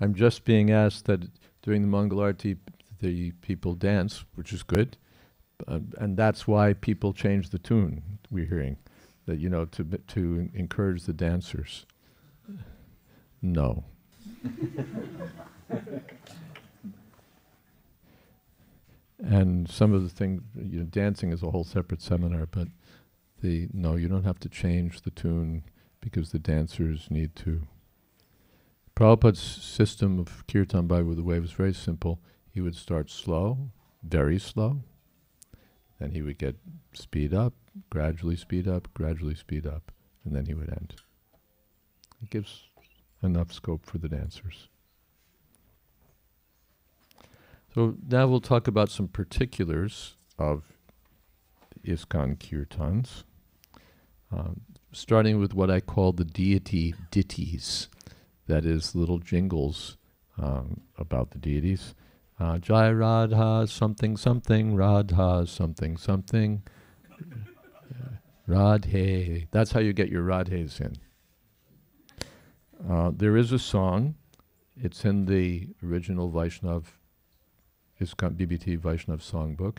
I'm just being asked that during the Mangalarti the people dance, which is good, and that's why people change the tune we're hearing, that to encourage the dancers. No. And some of the things, dancing is a whole separate seminar, but no, you don't have to change the tune because the dancers need to. Prabhupada's system of kirtan by the way was very simple. He would start slow, very slow, then he would get speed up, gradually speed up, gradually speed up, and then he would end. It gives enough scope for the dancers. So now we'll talk about some particulars of Iskcon kirtans, starting with what I call the deity ditties, that is, little jingles about the deities. Jai Radha something something, Radha something something, Radhe. That's how you get your Radhes in. There is a song, it's in the original Vaishnav, Iskcon BBT Vaishnav songbook,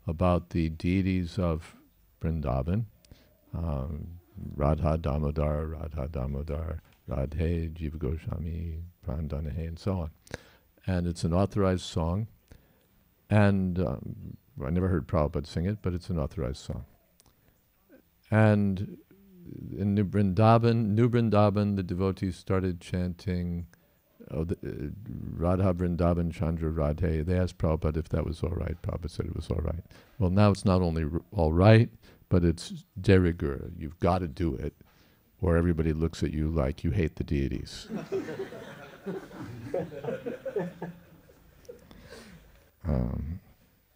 about the deities of Vrindavan, Radha Damodar, Radhe, Jiva Goswami, Prandanahe, and so on. And it's an authorized song, and I never heard Prabhupada sing it, but it's an authorized song. And in New Vrindavan, the devotees started chanting Radha Vrindavan Chandra Radhe. They asked Prabhupada if that was all right. Prabhupada said it was all right. Well, now it's not only all right, but it's de rigueur. You've got to do it, or everybody looks at you like you hate the deities.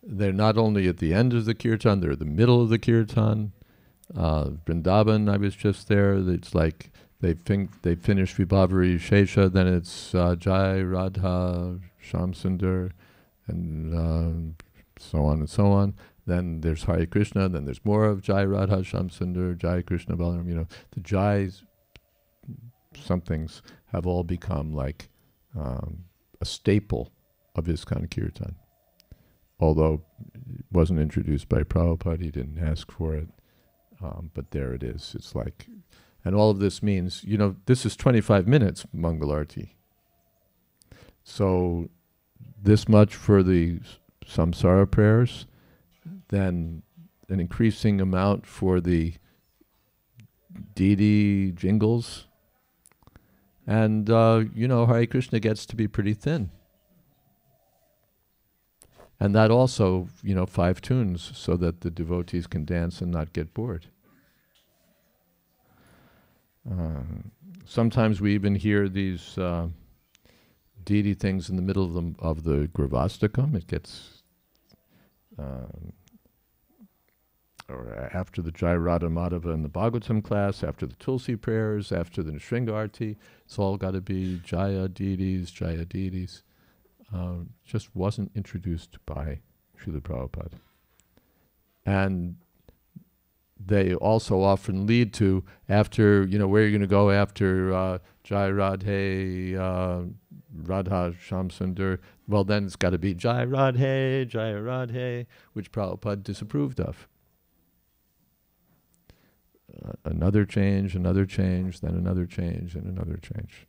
They're not only at the end of the kirtan, they're at the middle of the kirtan. Vrindavan, I was just there. It's like they finish Vibhavari Shesha, then it's Jai Radha Shamsundar, and so on and so on. Then there's Hare Krishna, then there's more of Jai Radha Shamsundar, Jai Krishna Balaram. The Jai somethings have all become like a staple of Iskcon kirtan. Although it wasn't introduced by Prabhupada, he didn't ask for it, but there it is. It's like, and all of this means, this is 25 minutes Mangalarti. So this much for the samsara prayers, then an increasing amount for the deity jingles, and Hare Krishna gets to be pretty thin. And that also, 5 tunes so that the devotees can dance and not get bored. Sometimes we even hear these deity things in the middle of the Gravastakam. It gets, or after the Jai Radha Madhava in the Bhagavatam class, after the Tulsi prayers, after the Nrsimha Arti, it's all got to be Jaya deities, Jaya deities. Just wasn't introduced by Srila Prabhupada. And they also often lead to, after, where are you going to go after Jai Radhe, Radha Shamsundar? Well, then it's got to be Jai Radhe, which Prabhupada disapproved of. Another change, then another change, and another change.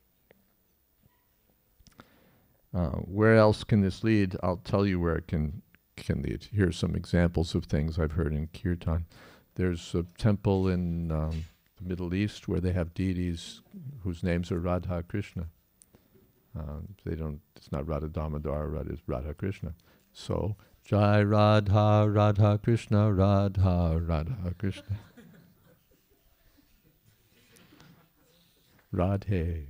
Where else can this lead? I'll tell you where it can lead. Here's some examples of things I've heard in kirtan. There's a temple in the Middle East where they have deities whose names are Radha Krishna. It's not Radha Damodar, it's Radha Krishna. So, Jai Radha, Radha Krishna, Radha, Radha Krishna. Radhe.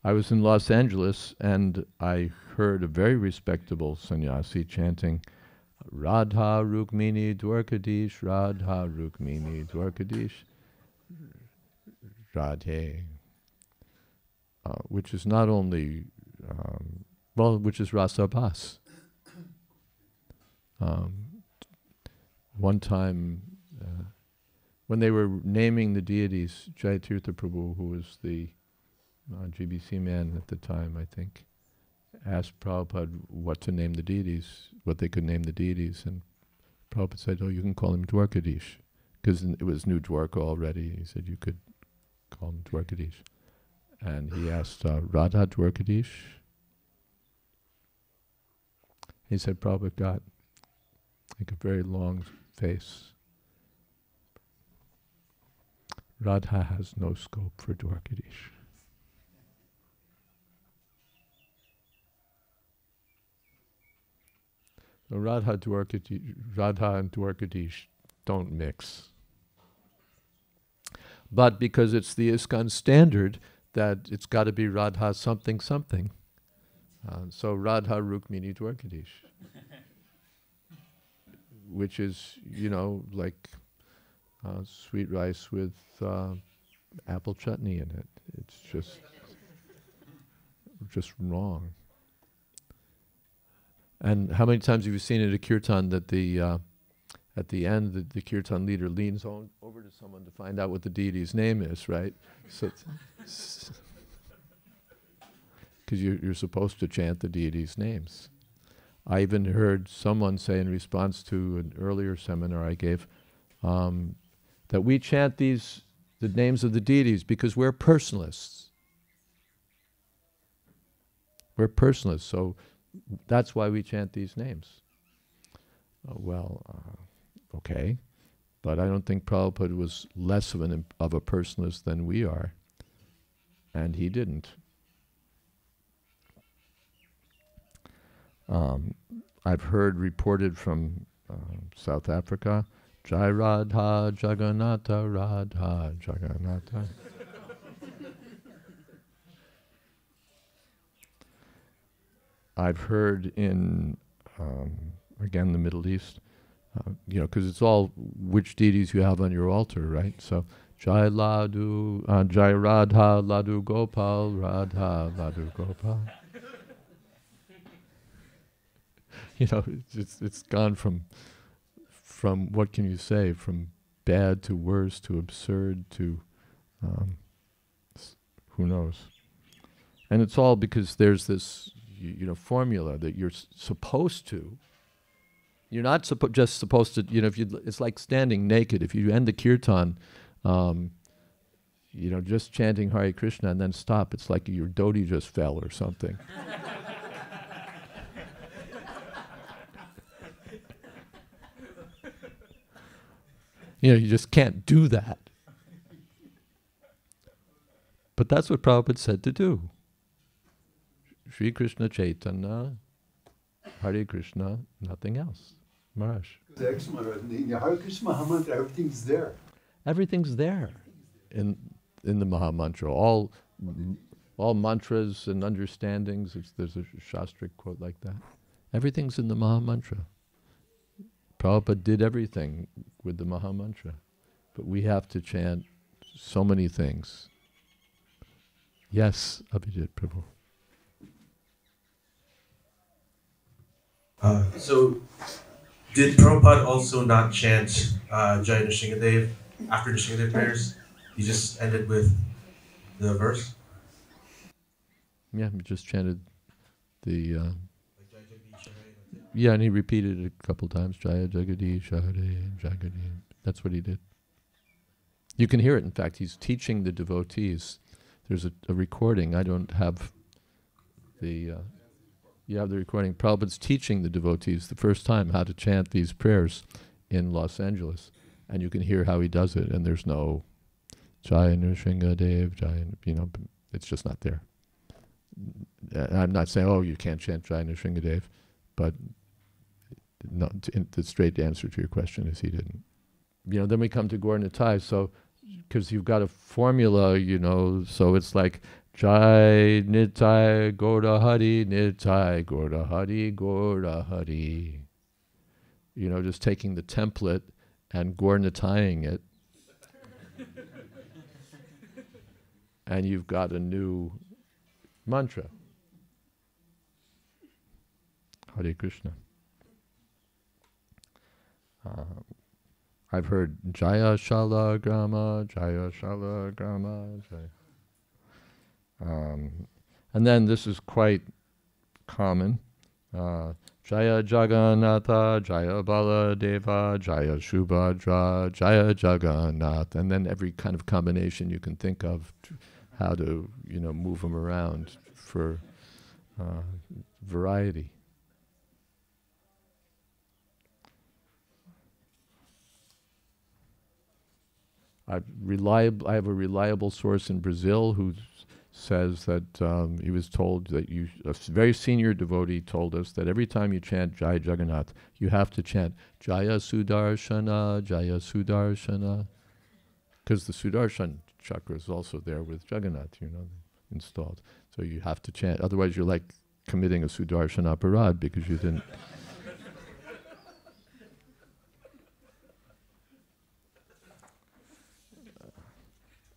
I was in Los Angeles and I heard a very respectable sannyasi chanting Radha Rukmini Dwarkadish, Radha Rukmini Dwarkadish, Radhe, which is not only, which is Rasabhas. One time, when they were naming the deities, Jayadvaita Prabhu, who was the GBC man at the time, I think, asked Prabhupada what to name the deities, what they could name the deities, and Prabhupada said, "Oh, you can call him Dwarkadish," because it was New Dwarka already. He said you could call him Dwarkadish, and he asked Radha Dwarkadish. He said Prabhupada got like a very long face. Radha has no scope for Dwarkadish. So Radha and Dwarkadish don't mix. But because it's the Iskcon standard that it's got to be Radha something something. So Radha Rukmini Dwarkadish. Which is, like sweet rice with apple chutney in it. It's just wrong. And how many times have you seen at a kirtan that at the end the kirtan leader leans over to someone to find out what the deity's name is, right? So, because you're supposed to chant the deity's names. I even heard someone say in response to an earlier seminar I gave that we chant the names of the deities because we're personalists. We're personalists, so that's why we chant these names. Okay, but I don't think Prabhupada was less of a personalist than we are, and he didn't. I've heard reported from South Africa, Jai Radha Jagannatha Radha Jagannatha. I've heard in, again, the Middle East, because it's all which deities you have on your altar, right? So, Jai Ladu, Jai Radha Ladu Gopal, Radha Ladu Gopal. It's gone from what can you say, from bad to worse to absurd to who knows. And it's all because there's this formula that you're supposed to. You're not just supposed to, it's like standing naked. If you end the kirtan, just chanting Hare Krishna and then stop, it's like your dhoti just fell or something. You just can't do that. But that's what Prabhupada said to do. Sri Krishna Chaitanya, Hare Krishna, nothing else. Maharaj. In the Hare Krishna Mahamantra, everything's there. Everything's there in the Mahamantra. All mantras and understandings, there's a Shastric quote like that. Everything's in the Mahamantra. Prabhupada did everything with the Mahamantra. But we have to chant so many things. Yes, Abhijit Prabhu. So, did Prabhupada also not chant Jai Nrsingadev after Nrsingadev prayers? He just ended with the verse? Yeah, he just chanted the... yeah, and he repeated it a couple times. Jaya Jagadish, Hare Jagadish. That's what he did. You can hear it. In fact, he's teaching the devotees. There's a recording. I don't have the... you have the recording. Prabhupada's teaching the devotees the first time how to chant these prayers in Los Angeles. And you can hear how he does it. And there's no Jaya Nrsingadev, Jaya, it's just not there. I'm not saying, you can't chant Jaya Nrsingadev, but no, the straight answer to your question is he didn't. Then we come to Gaur Nitai, so, because you've got a formula, so it's like, Jai Nitai Gaura Hari, Nitai Gaura Hari, Gaura Hari. Just taking the template and Gaur Nitaiing it. And you've got a new mantra. Hare Krishna. I've heard Jaya Shala Grama, Jaya Shala Grama, Jaya. And then this is quite common. Jaya Jagannatha, Jaya Baladeva, Jaya Subhadra, Jaya Jagannath. And then every kind of combination you can think of, how to, move them around for variety. I have a reliable source in Brazil who says that he was told that a very senior devotee told us that every time you chant Jaya Jagannath, you have to chant Jaya Sudarshana, Jaya Sudarshana, because the Sudarshan chakra is also there with Jagannath, installed. So you have to chant. Otherwise, you're like committing a Sudarshana aparad because you didn't.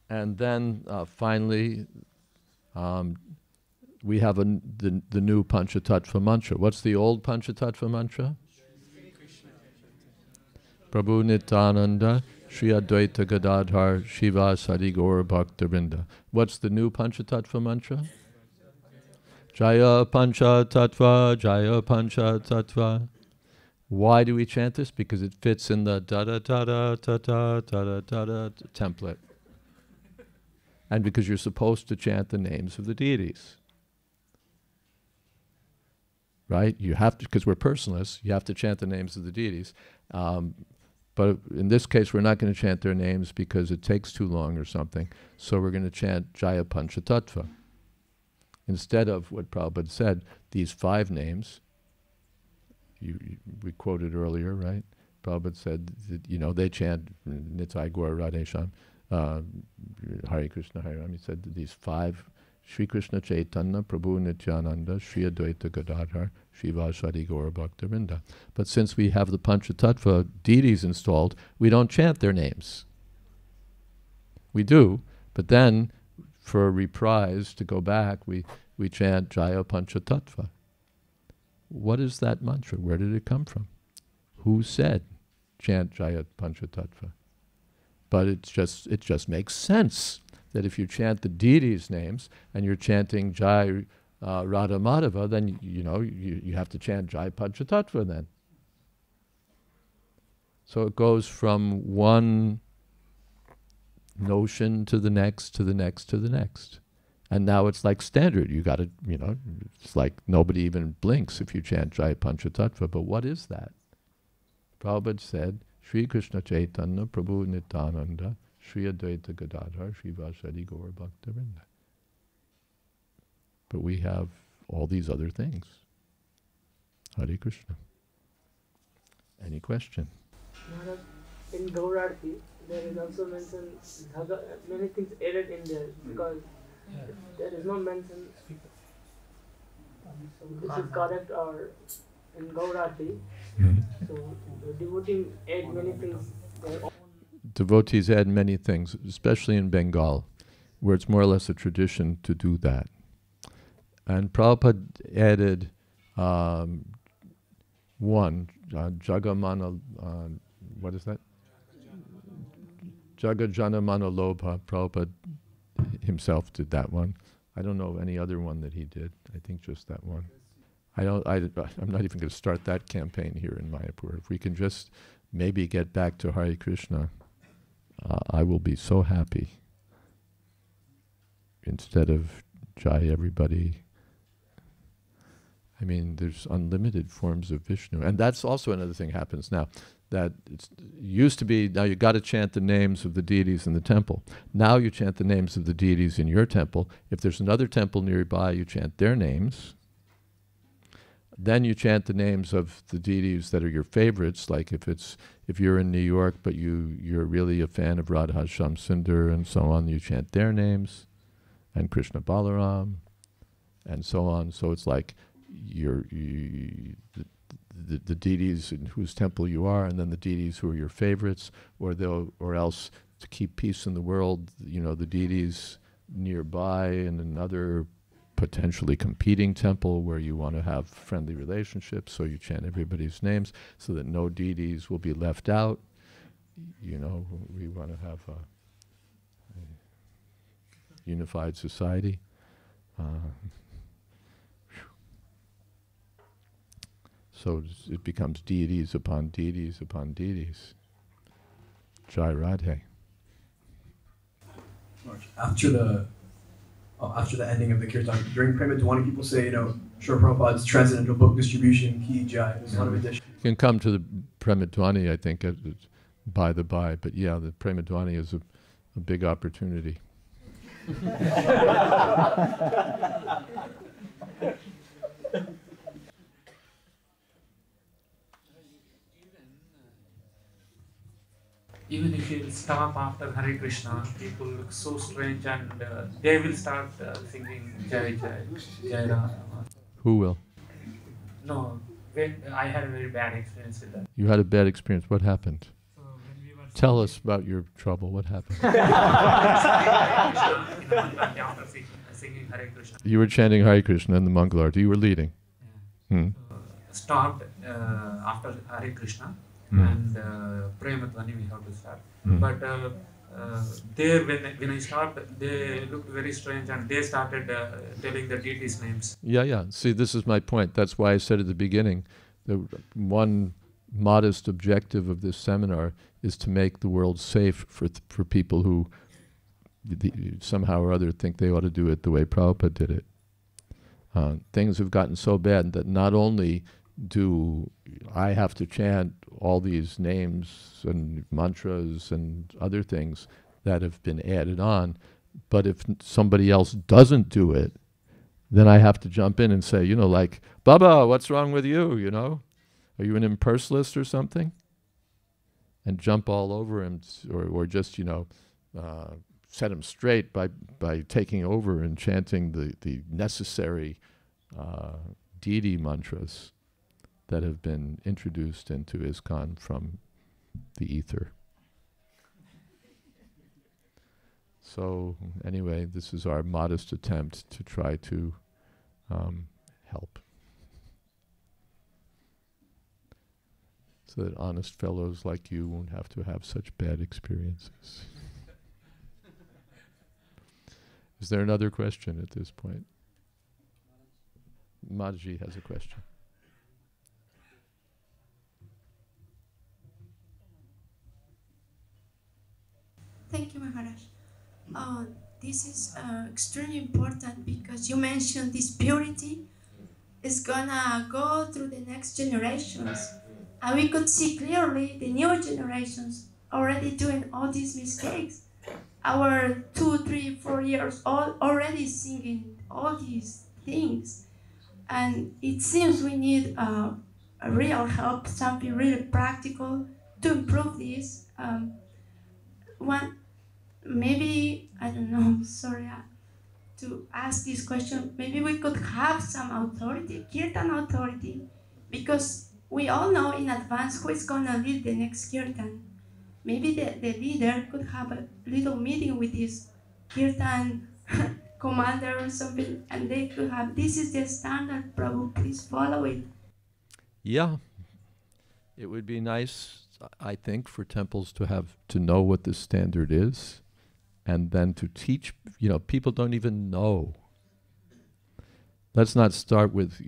And then finally, we have the new Panchatattva mantra. What's the old Panchatattva mantra? Prabhu Nityananda, Shri Advaita Gadadhar, Shiva Sadi Gaur Bhakta-vrinda. What's the new Panchatattva mantra? Jaya Panchatattva, Jaya Panchatattva. Why do we chant this? Because it fits in the da-da-da-da-ta-ta-ta-da-ta-da template. And because you're supposed to chant the names of the deities. Right? You have to, because we're personalists, you have to chant the names of the deities. But in this case, we're not going to chant their names because it takes too long or something. So we're going to chant Jaya Panchatattva. Instead of what Prabhupada said, these 5 names, we quoted earlier, right? Prabhupada said that, they chant Nitai Gaur Radhesham, Hare Krishna, Hare Ram. He said that these 5, Sri Krishna Chaitanya, Prabhu Nityananda, Sri Advaita Gadadhar, Shiva Sadi Gaur Bhakta-vrinda. But since we have the Panchatattva deities installed, we don't chant their names. We do, but then for a reprise, to go back, we chant Jaya Panchatattva. What is that mantra? Where did it come from? Who said chant Jaya Panchatattva? But it just makes sense that if you chant the deities' names and you're chanting Jai Radha Madhava, then you have to chant Jai Panchatattva then. So it goes from one notion to the next, to the next, to the next. And now it's like standard. You got to, it's like nobody even blinks if you chant Jai Panchatattva. But what is that? Prabhupada said, Sri Krishna Chaitanya, Prabhu Nityananda, Sri Advaita Gadadhar, Sri Vasadi Gaur Bhakta-vrinda. But we have all these other things. Hare Krishna. Any question? Maharaj, in Gaurarti, there is also mentioned many things added in there because there is no mention. This is correct or in Gaurarti. So the devotee add many things. Devotees add many things, especially in Bengal, where it's more or less a tradition to do that. And Prabhupada added one, Jagamana, what is that? Jagajana Manalobha. Prabhupada himself did that one. I don't know of any other one that he did. I think just that one. I'm not even going to start that campaign here in Mayapur. If we can just maybe get back to Hare Krishna, I will be so happy. Instead of Jai everybody. I mean, there's unlimited forms of Vishnu. And that's also another thing happens now. That it used to be, now you got to chant the names of the deities in the temple. Now you chant the names of the deities in your temple. If there's another temple nearby, you chant their names. Then you chant the names of the deities that are your favorites, like if you're in New York but you're really a fan of Radha Shamsundar and so on, you chant their names, and Krishna Balaram, and so on. So it's like the deities in whose temple you are, and then the deities who are your favorites, or else to keep peace in the world, the deities nearby in another potentially competing temple where you want to have friendly relationships, so you chant everybody's names so that no deities will be left out. We want to have a unified society. So it becomes deities upon deities upon deities. Jai Radhe. After the ending of the kirtan, during Prema Dhwani, people say, Srila Prabhupada's transcendental book distribution, Ki Jai. There's a lot of addition. You can come to the Prema Dhwani, I think, by the by, but yeah, the Prema Dhwani is a big opportunity. Even if you stop after Hare Krishna, people look so strange and they will start singing Jai Jai, Jai Rama. Who will? No, I had a very bad experience with that. You had a bad experience. What happened? So when we were Tell us about your trouble. What happened? after singing Hare Krishna, You were chanting Hare Krishna in the Mangalarti. You were leading. stopped after Hare Krishna. And Prema Dhwani we have to start. But there, when I stopped, they looked very strange and they started telling the deities' names. Yeah. See, this is my point. That's why I said at the beginning, the one modest objective of this seminar is to make the world safe for people who somehow or other think they ought to do it the way Prabhupada did it. Things have gotten so bad that not only do I have to chant all these names and mantras and other things that have been added on, but if somebody else doesn't do it, then I have to jump in and say, like, Baba, what's wrong with you, Are you an impersonalist or something? And jump all over him, or just, set him straight by taking over and chanting the necessary deity mantras that have been introduced into Iskcon from the ether. So anyway, this is our modest attempt to try to help, so that honest fellows like you won't have to have such bad experiences. Is there another question at this point? Madhji has a question. Thank you, Maharaj. This is extremely important because you mentioned this purity is gonna go through the next generations. And we could see clearly the new generations already doing all these mistakes. Our 2, 3, 4 years old already singing all these things. And it seems we need a real help, something really practical to improve this. Maybe, I don't know, sorry to ask this question, maybe we could have some authority, kirtan authority, because we all know in advance who is going to lead the next kirtan. Maybe the leader could have a little meeting with this kirtan commander or something, and they could have, this is the standard, Prabhu, please follow it. Yeah. It would be nice, I think, for temples to know what the standard is, and then to teach. People don't even know. Let's not start with,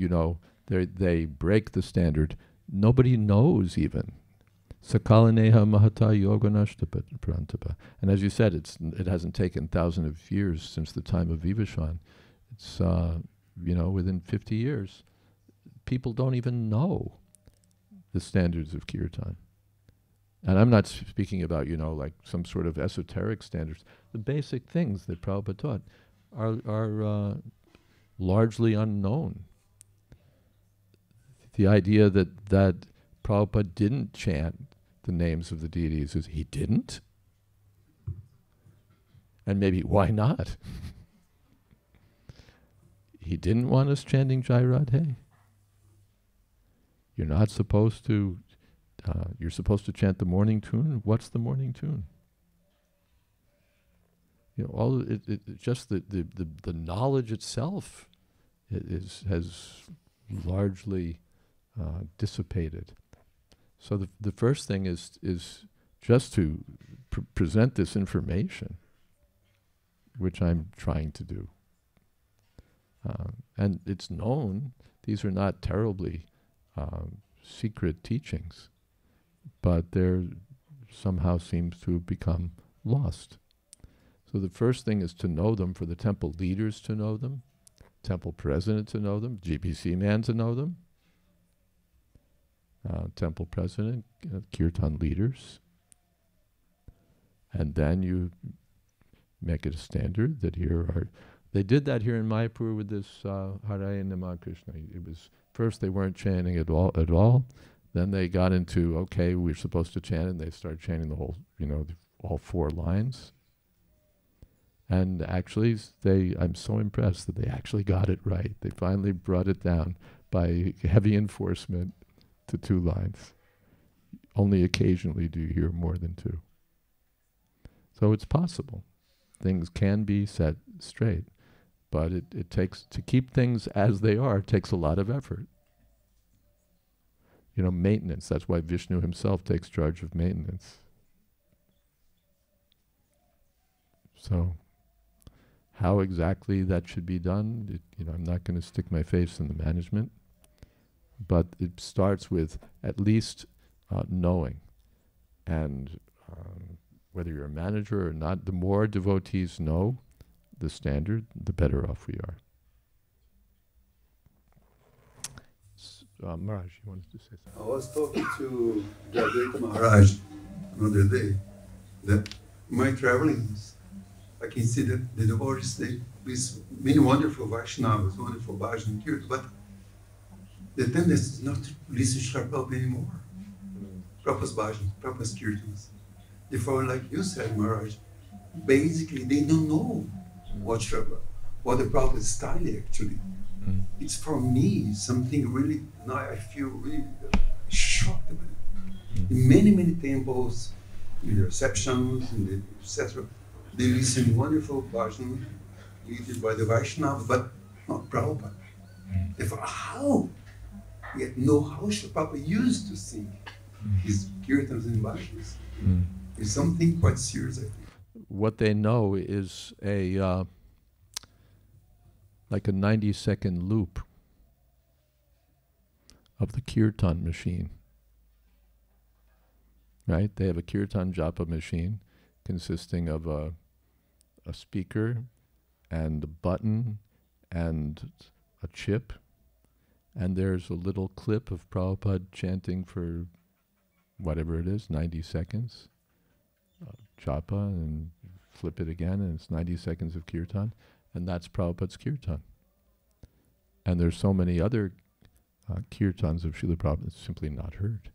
they break the standard. Nobody knows even. Sakalaneha mahata yoganashtapa prantapa. And as you said, it hasn't taken thousands of years since the time of Vivasvan. It's, within 50 years, people don't even know the standards of kirtan. And I'm not speaking about, like some sort of esoteric standards. The basic things that Prabhupada taught are largely unknown. The idea that Prabhupada didn't chant the names of the deities is he didn't? And maybe why not? He didn't want us chanting Jai Radhe. You're not supposed to you're supposed to chant the morning tune. What's the morning tune? Just the knowledge itself has largely dissipated. So the first thing is just to present this information, which I'm trying to do. And it's known, these are not terribly secret teachings, but they're somehow seems to have become lost. So the first thing is to know them, for the temple leaders to know them, temple president to know them, GBC man to know them, temple president, kirtan leaders. And then you make it a standard that here are, they did that here in Mayapur with this Hare Nama Krishna. It was, first they weren't chanting at all. Then they got into, okay, we're supposed to chant, and they started chanting the whole, all 4 lines. And actually, I'm so impressed that they actually got it right. They finally brought it down by heavy enforcement to 2 lines. Only occasionally do you hear more than 2. So it's possible. Things can be set straight, but it takes, to keep things as they are, takes a lot of effort. Maintenance. That's why Vishnu himself takes charge of maintenance. So how exactly that should be done, I'm not going to stick my face in the management, but it starts with at least knowing. And whether you're a manager or not, the more devotees know the standard, the better off we are. Maharaj, you wanted to say something? I was talking to Jayadvaita Maharaj another day that my travelings, I can see that the devotees, with many wonderful Vaishnavas, wonderful bhajan and kirtan, but the tendency is not to listen to Srila Prabhupada anymore. Prabhupada's bhajan, Prabhupada's kirtans. Therefore, like you said, Maharaj, basically they don't know what the Prabhupada's style actually. It's for me something really, now I feel really shocked about it. In many temples, in the receptions, etc., they listen wonderful bhajan leaded by the Vaishnavas, but not Prabhupada. Therefore, how? Yet know how Srila Prabhupada used to sing his kirtans and bhajans. It's something quite serious, I think. What they know is like a 90-second loop of the kirtan machine. Right? They have a kirtan japa machine consisting of a speaker and a button and a chip, and there's a little clip of Prabhupada chanting for whatever it is, 90 seconds, japa, and flip it again, and it's 90 seconds of kirtan, and that's Prabhupada's kirtan. And there's so many other kirtans of Srila Prabhupada that's simply not heard.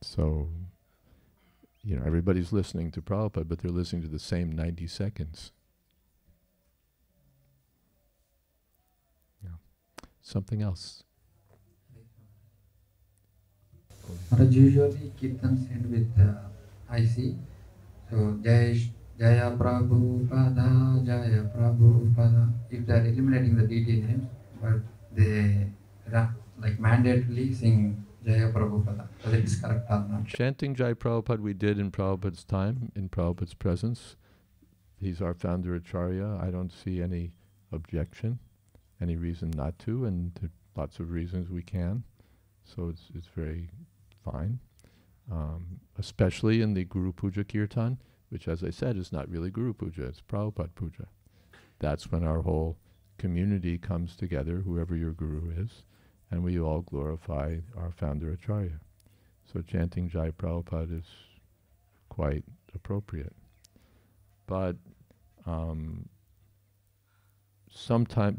So, everybody's listening to Prabhupada, but they're listening to the same 90 seconds. Yeah. Something else. Usually kirtans end with IC. So Jaya Prabhupada, Jaya Prabhupada. If they are eliminating the deity names, but they like mandatorily sing Jaya Prabhupada. Whether it is correct or not. Chanting Jai Prabhupada we did in Prabhupada's time, in Prabhupada's presence. He's our founder Acharya. I don't see any objection, any reason not to, and there are lots of reasons we can. So it's very fine. Especially in the Guru Puja Kirtan, which, as I said, is not really Guru Puja, it's Prabhupada Puja. That's when our whole community comes together, whoever your Guru is, and we all glorify our founder Acharya. So chanting Jai Prabhupada is quite appropriate. But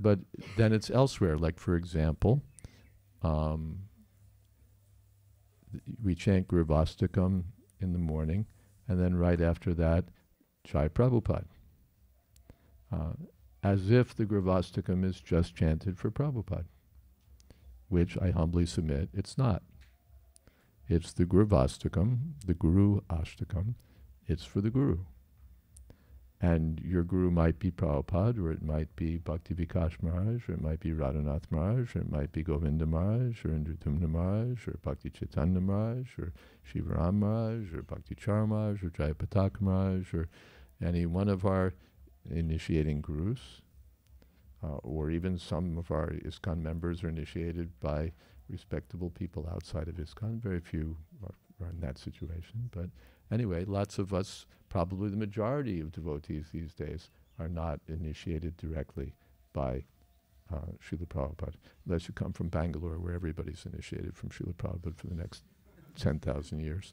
but then it's elsewhere, like for example, we chant Gurvastakam in the morning, and then right after that, Jai Prabhupada. As if the Gurvastakam is just chanted for Prabhupada, which I humbly submit it's not. It's the Gurvastakam, the Guru Ashtakam, it's for the Guru. And your Guru might be Prabhupada, or it might be Bhakti Vikas Maharaj, or it might be Radhanath Maharaj, or it might be Govinda Maharaj, or Indratumna Maharaj, or Bhakti Chaitanya Maharaj, or Shivaram Maharaj, or Bhakti Char Maharaj, or Jayapataka Maharaj, or any one of our initiating Gurus. or even some of our Iskcon members are initiated by respectable people outside of Iskcon. Very few are in that situation. But anyway, lots of us, probably the majority of devotees these days, are not initiated directly by Srila Prabhupada, unless you come from Bangalore, where everybody's initiated from Srila Prabhupada for the next 10,000 years.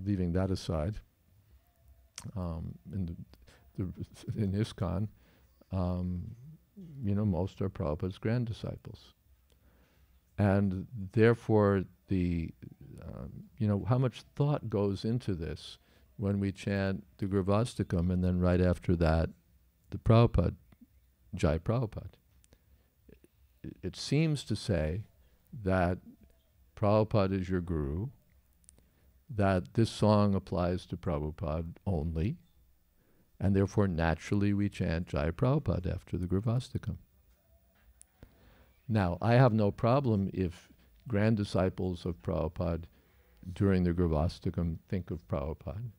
Leaving that aside, in Iskcon, most are Prabhupada's grand disciples. And therefore, how much thought goes into this when we chant the Gravastikam and then right after that, the Prabhupada, Jai Prabhupada. It seems to say that Prabhupada is your guru, that this song applies to Prabhupada only, and therefore naturally we chant Jai Prabhupada after the Gravastikam. Now, I have no problem if grand disciples of Prabhupada during the Gravastikam think of Prabhupada.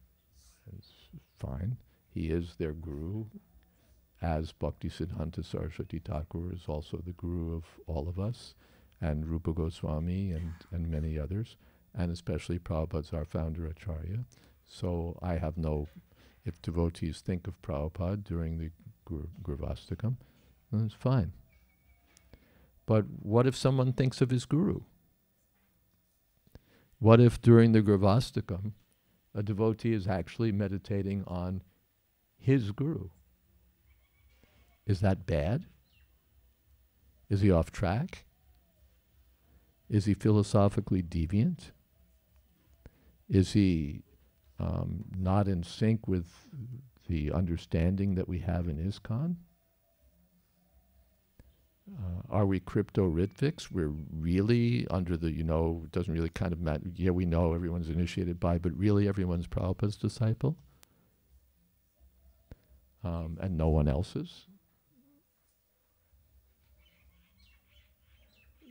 It's fine. He is their guru, as Bhaktisiddhanta Saraswati Thakur is also the guru of all of us, and Rupa Goswami and many others, and especially Prabhupada's our founder Acharya. So I have no, if devotees think of Prabhupada during the Gravastikam, then it's fine. But what if someone thinks of his guru? What if during the Gravastikam, a devotee is actually meditating on his guru? Is that bad? Is he off track? Is he philosophically deviant? Is he not in sync with the understanding that we have in Iskcon? Are we crypto-ritvics? We're really under the, it doesn't really kind of matter. Yeah, we know everyone's initiated by, but really everyone's Prabhupada's disciple? And no one else's?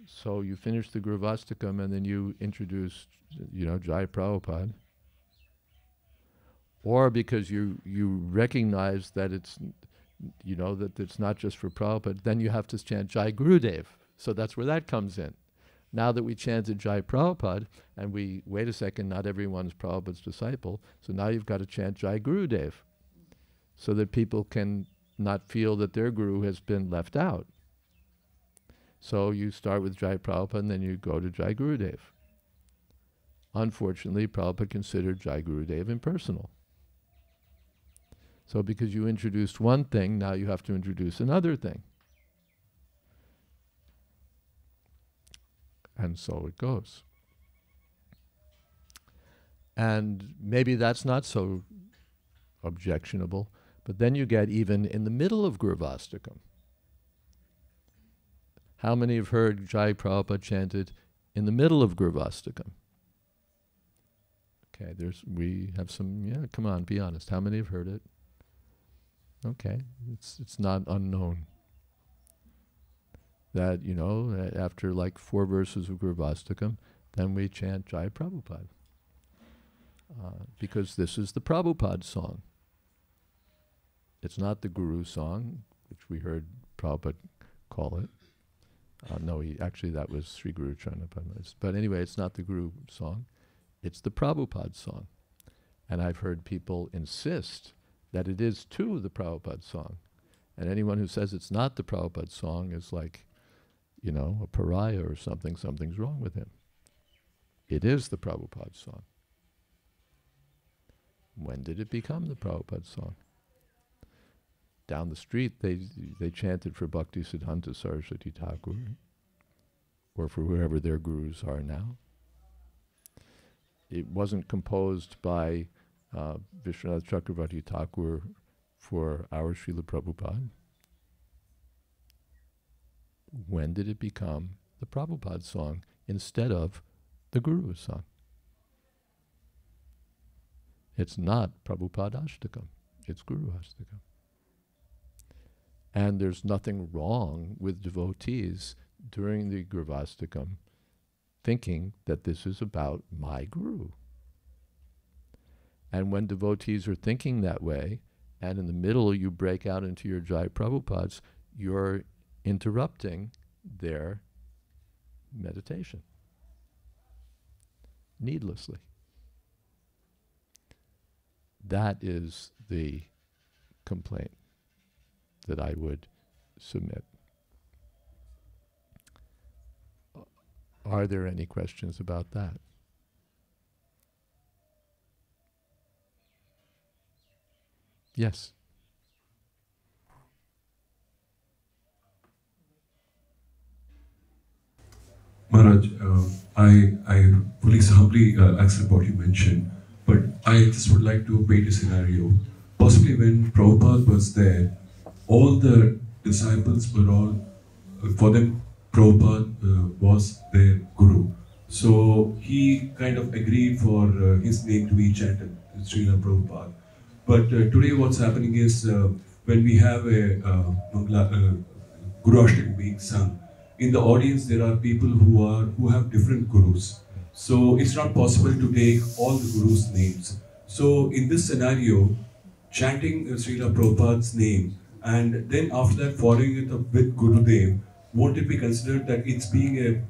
So you finish the Gravastikam and then you introduce, Jai Prabhupada. Or because you recognize that it's, that it's not just for Prabhupada, then you have to chant Jai Gurudev. So that's where that comes in. Now that we chanted Jai Prabhupada, and wait a second, not everyone's Prabhupada's disciple, so now you've got to chant Jai Gurudev, so that people can not feel that their guru has been left out. So you start with Jai Prabhupada and then you go to Jai Gurudev. Unfortunately, Prabhupada considered Jai Gurudev impersonal. So because you introduced one thing, now you have to introduce another thing. And so it goes. And maybe that's not so objectionable, but then you get even in the middle of Gravastikam. How many have heard Jai Prabhupada chanted in the middle of Gravastikam? Okay, we have some, come on, be honest. How many have heard it? Okay, it's not unknown. That, after like 4 verses of Gravastikam, then we chant Jai Prabhupada. Because this is the Prabhupada song. It's not the Guru song, which we heard Prabhupada call it. No, actually that was Sri Guru Charanapada. But anyway, it's not the Guru song. It's the Prabhupada song. And I've heard people insist that it is too the Prabhupada song. And anyone who says it's not the Prabhupada song is like, a pariah or something. Something's wrong with him. It is the Prabhupada song. When did it become the Prabhupada song? Down the street, they chanted for Bhaktisiddhanta Saraswati Thakur, or for whoever their gurus are now. It wasn't composed by Vishwanath Chakravarti Thakur for our Srila Prabhupada. When did it become the Prabhupada song instead of the Guru song? It's not Prabhupada Ashtakam, it's Guru Ashtakam. And there's nothing wrong with devotees during the Gravastikam thinking that this is about my guru. And when devotees are thinking that way, and in the middle you break out into your Jai Prabhupads, you're interrupting their meditation needlessly. That is the complaint that I would submit. Are there any questions about that? Yes. Maharaj, I fully humbly accept what you mentioned, but I just would like to paint a scenario. Possibly when Prabhupada was there, all the disciples were all, for them, Prabhupada was their guru. So he kind of agreed for his name to be chanted, Srila Prabhupada. But today what's happening is when we have a Guru Ashtaka being sung, in the audience there are people who have different gurus. So it's not possible to take all the gurus' names. So in this scenario, chanting Srila Prabhupada's name and then after that following it up with Gurudev, won't it be considered that it's being a,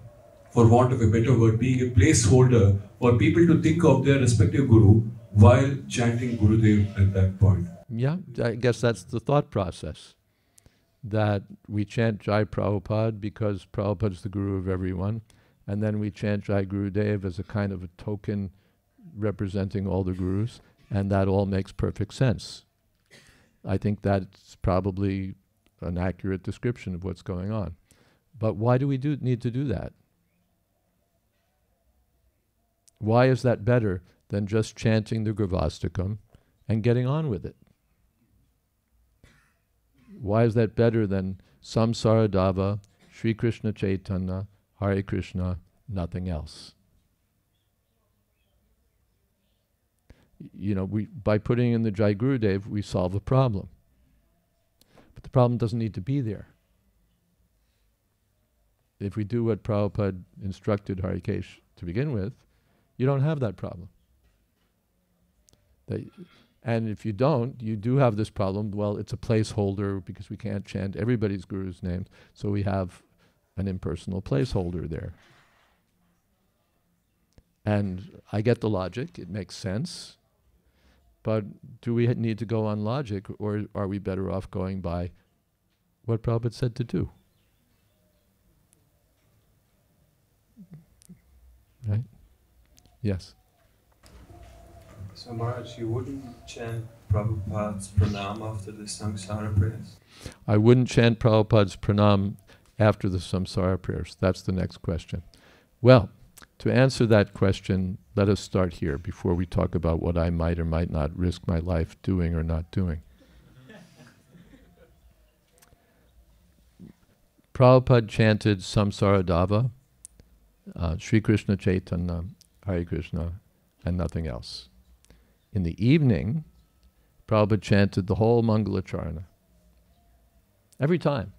for want of a better word, being a placeholder for people to think of their respective guru while chanting Gurudev at that point? Yeah, I guess that's the thought process. That we chant Jai Prabhupada because Prabhupada is the guru of everyone, and then we chant Jai Gurudev as a kind of a token representing all the gurus, and that all makes perfect sense. I think that's probably an accurate description of what's going on. But why do we need to do that? Why is that better than just chanting the Gravastakam and getting on with it? Why is that better than Samsaradava, Sri Krishna Chaitanya, Hare Krishna, nothing else? You know, by putting in the Jai Gurudev, we solve a problem. But the problem doesn't need to be there. If we do what Prabhupada instructed Harikesh to begin with, you don't have that problem. And if you don't, you do have this problem. Well, it's a placeholder because we can't chant everybody's guru's names, so we have an impersonal placeholder there. And I get the logic, it makes sense, but do we need to go on logic, or are we better off going by what Prabhupada said to do? Right? Yes. So Maharaj, you wouldn't chant Prabhupada's pranam after the samsara prayers? I wouldn't chant Prabhupada's pranam after the samsara prayers. That's the next question. Well, to answer that question, let us start here before we talk about what I might or might not risk my life doing or not doing. Prabhupada chanted Samsaradava, Sri Krishna Chaitanya, Hare Krishna, and nothing else. In the evening, Prabhupada chanted the whole Mangalacharana. Every time.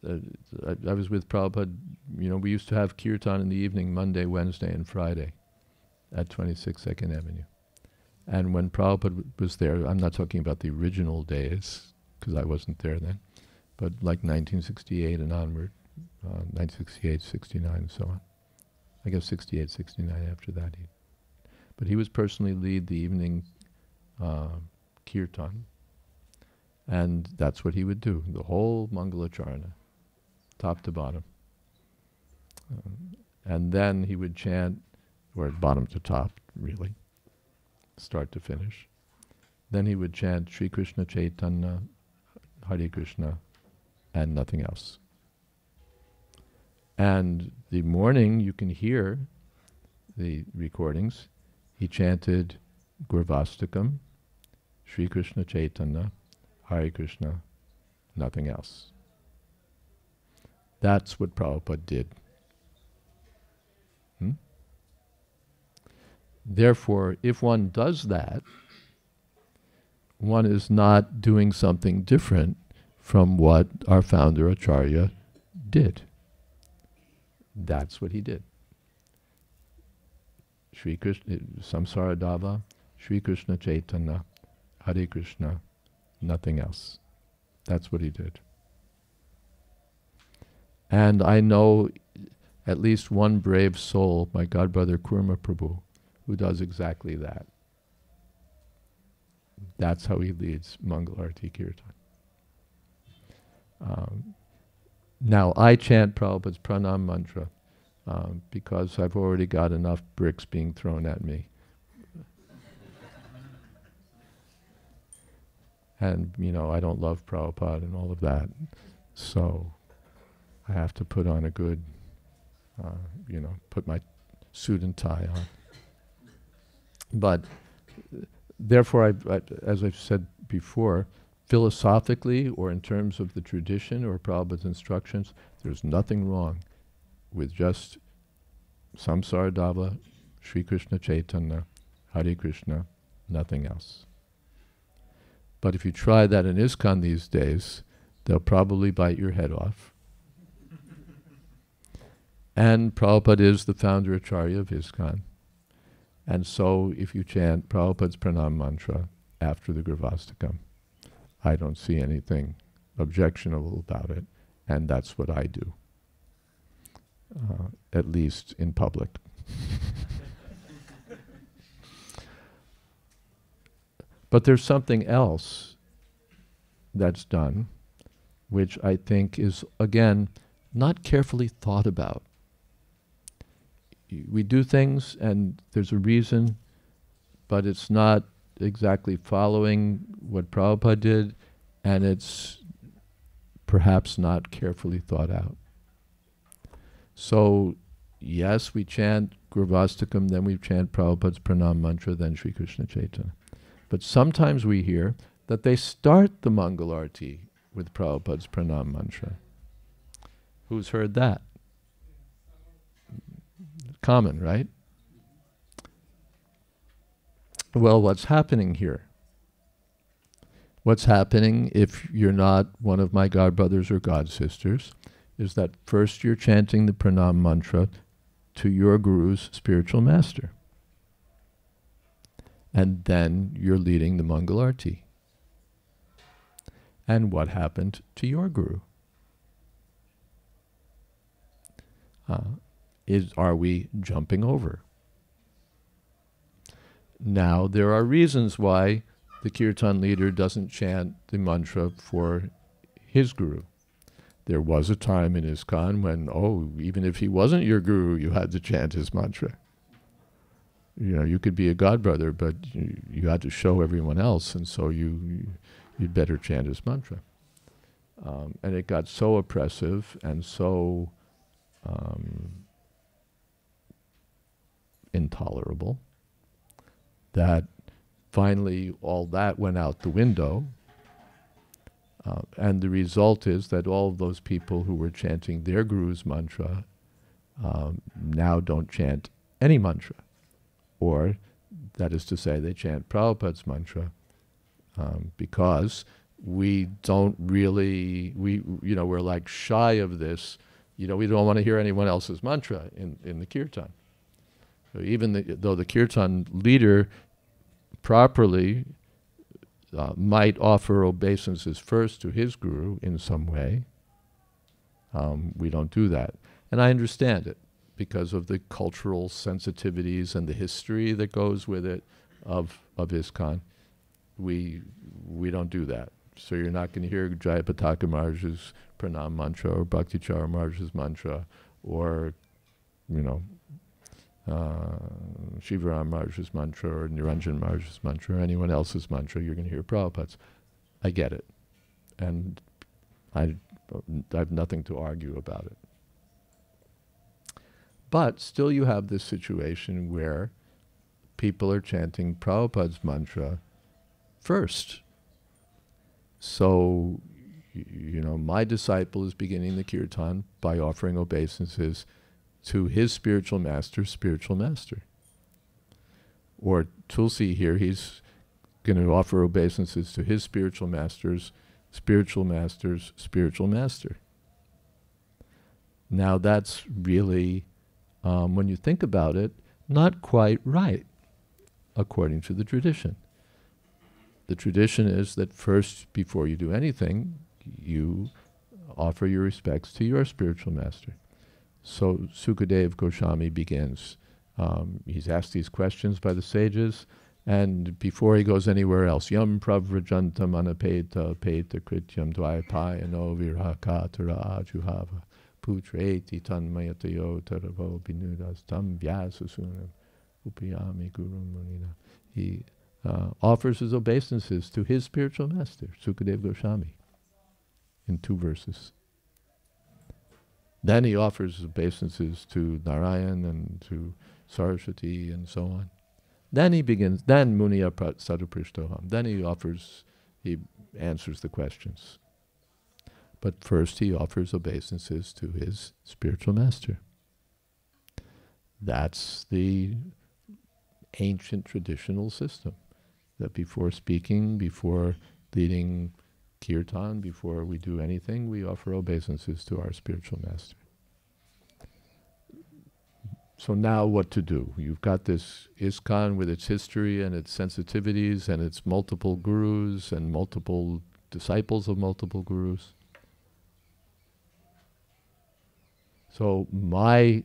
I was with Prabhupada, you know, we used to have Kirtan in the evening, Monday, Wednesday, and Friday at 26 2nd Avenue. And when Prabhupada was there, I'm not talking about the original days, because I wasn't there then, but like 1968 and onward, 1968, 69, and so on. I guess 68, 69 after that. But he would personally lead the evening Kirtan, and that's what he would do, the whole Mangalacharana, top to bottom. And then he would chant, or bottom to top, really, start to finish. Then he would chant Sri Krishna Chaitanya, Hare Krishna, and nothing else. And the morning, you can hear the recordings. He chanted Gurvastakam, Sri Krishna Chaitanya, Hare Krishna, nothing else. That's what Prabhupada did. Therefore, if one does that, one is not doing something different from what our founder Acharya did. That's what he did. Sri Krishna, Samsaradava, Sri Krishna Chaitanya, Hare Krishna, nothing else. That's what he did. And I know at least one brave soul, my godbrother Kurma Prabhu, who does exactly that. That's how he leads Mangalarti Kirtan. Now, I chant Prabhupada's pranam mantra because I've already got enough bricks being thrown at me. And, you know, I don't love Prabhupada and all of that. So I have to put on a good, you know, put my suit and tie on. But therefore, as I've said before, philosophically or in terms of the tradition or Prabhupada's instructions, there's nothing wrong with just Samsaradava, Sri Krishna Chaitanya, Hare Krishna, nothing else. But if you try that in Iskcon these days, they'll probably bite your head off. And Prabhupada is the founder Acharya of Iskcon. And so if you chant Prabhupada's pranam mantra after the Gravastakam, I don't see anything objectionable about it, and that's what I do, at least in public. But there's something else that's done, which I think is, again, not carefully thought about. We do things, and there's a reason, but it's not exactly following what Prabhupada did, and it's perhaps not carefully thought out. So, yes, we chant Gravastakam, then we chant Prabhupada's pranam mantra, then Sri Krishna Chaitanya. But sometimes we hear that they start the Mangalarti with Prabhupada's pranam mantra. Who's heard that? Common, right? Well, what's happening here? What's happening, if you're not one of my godbrothers or godsisters, is that first you're chanting the pranam mantra to your guru's spiritual master. And then you're leading the Mangalarti. And what happened to your guru? Are we jumping over? Now, there are reasons why the kirtan leader doesn't chant the mantra for his guru. There was a time in Iskcon when, even if he wasn't your guru, you had to chant his mantra. You know, you could be a godbrother, but you had to show everyone else, and so you'd better chant his mantra. And it got so oppressive and so intolerable that finally all that went out the window. And the result is that all of those people who were chanting their guru's mantra now don't chant any mantra. Or, that is to say, they chant Prabhupada's mantra because we don't really, we're like shy of this. We don't want to hear anyone else's mantra in the kirtan. So even though the kirtan leader properly might offer obeisances first to his guru in some way, we don't do that. And I understand it, because of the cultural sensitivities and the history that goes with it of Iskcon. We don't do that. So you're not going to hear Jayapataka Maharaj's pranam mantra or Bhaktichara Maharaj's mantra or, Shivaram Maharaj's mantra or Niranjan Maharaj's mantra or anyone else's mantra. You're going to hear Prabhupada's. I get it. And I have nothing to argue about it. But still you have this situation where people are chanting Prabhupada's mantra first. So, my disciple is beginning the kirtan by offering obeisances to his spiritual master. Or Tulsi here, he's going to offer obeisances to his spiritual master's spiritual master. Now that's really, when you think about it, not quite right, according to the tradition. the tradition is that first, before you do anything, you offer your respects to your spiritual master. So Sukadeva Goswami begins. He's asked these questions by the sages, and before he goes anywhere else, Yam pravrajantam anapeta peta krityam dvaipayano virhakatara ajuhava putreti tanmayatayo taravo binudas tam vyasasunam upayami guru munina. He offers his obeisances to his spiritual master, Sukadeva Goswami, in 2 verses. Then he offers his obeisances to Narayan and to Saraswati and so on. Then he begins, then Muniya Saduprishtoham. Then he answers the questions. But first he offers obeisances to his spiritual master. That's the ancient traditional system. That before speaking, before leading kirtan, before we do anything, we offer obeisances to our spiritual master. So now what to do? You've got this Iskcon with its history and its sensitivities and its multiple gurus and multiple disciples of multiple gurus. So my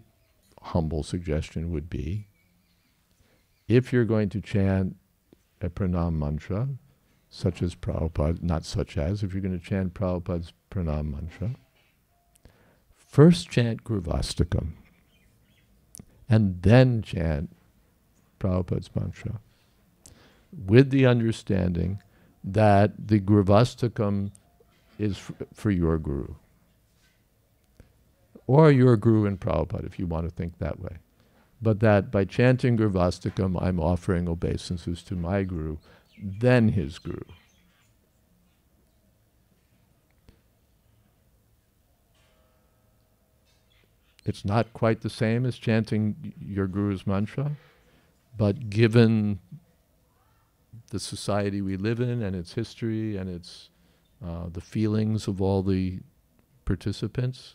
humble suggestion would be, if you're going to chant a pranam mantra, such as Prabhupada, not such as, if you're going to chant Prabhupada's pranam mantra, first chant Gurvastakam, and then chant Prabhupada's mantra, with the understanding that the Gurvastakam is for your guru, or your guru and Prabhupada, if you want to think that way. But that by chanting Gurvastakam, I'm offering obeisances to my guru, then his guru. It's not quite the same as chanting your guru's mantra, but given the society we live in and its history and its the feelings of all the participants,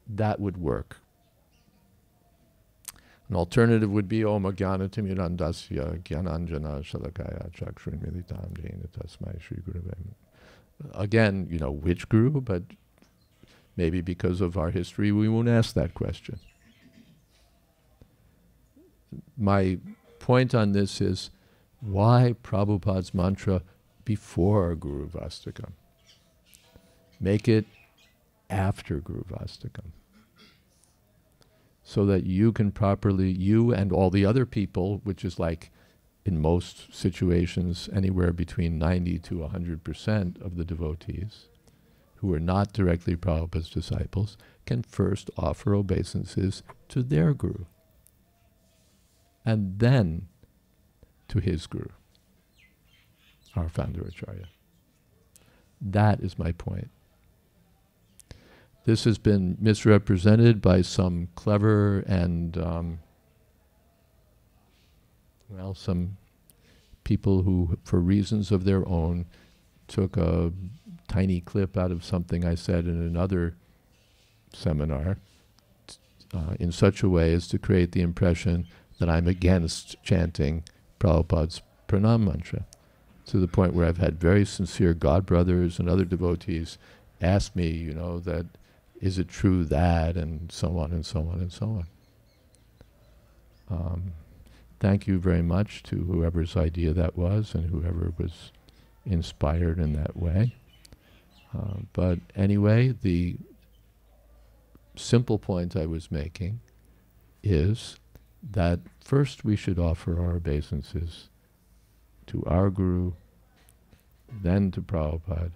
that would work. An alternative would be Om Jnanatim Yirandasya Jnananjana Shalakaya Chakshur Militam Jena Tasmai Shri Gurave. Again, you know, which guru, but maybe because of our history we won't ask that question. My point on this is, why Prabhupada's mantra before Guru Vastakam? Make it after Guru Vastakam, so that you can properly, you and all the other people, which is like in most situations anywhere between 90 to 100% of the devotees who are not directly Prabhupada's disciples, can first offer obeisances to their guru, and then to his guru, our founder Acharya. That is my point. This has been misrepresented by some clever and, well, some people who, for reasons of their own, took a tiny clip out of something I said in another seminar in such a way as to create the impression that I'm against chanting Prabhupada's pranam mantra, to the point where I've had very sincere godbrothers and other devotees ask me, you know, that is it true that, and so on and so on and so on. Thank you very much to whoever's idea that was and whoever was inspired in that way. But anyway, the simple point I was making is that first we should offer our obeisances to our Guru, then to Prabhupada,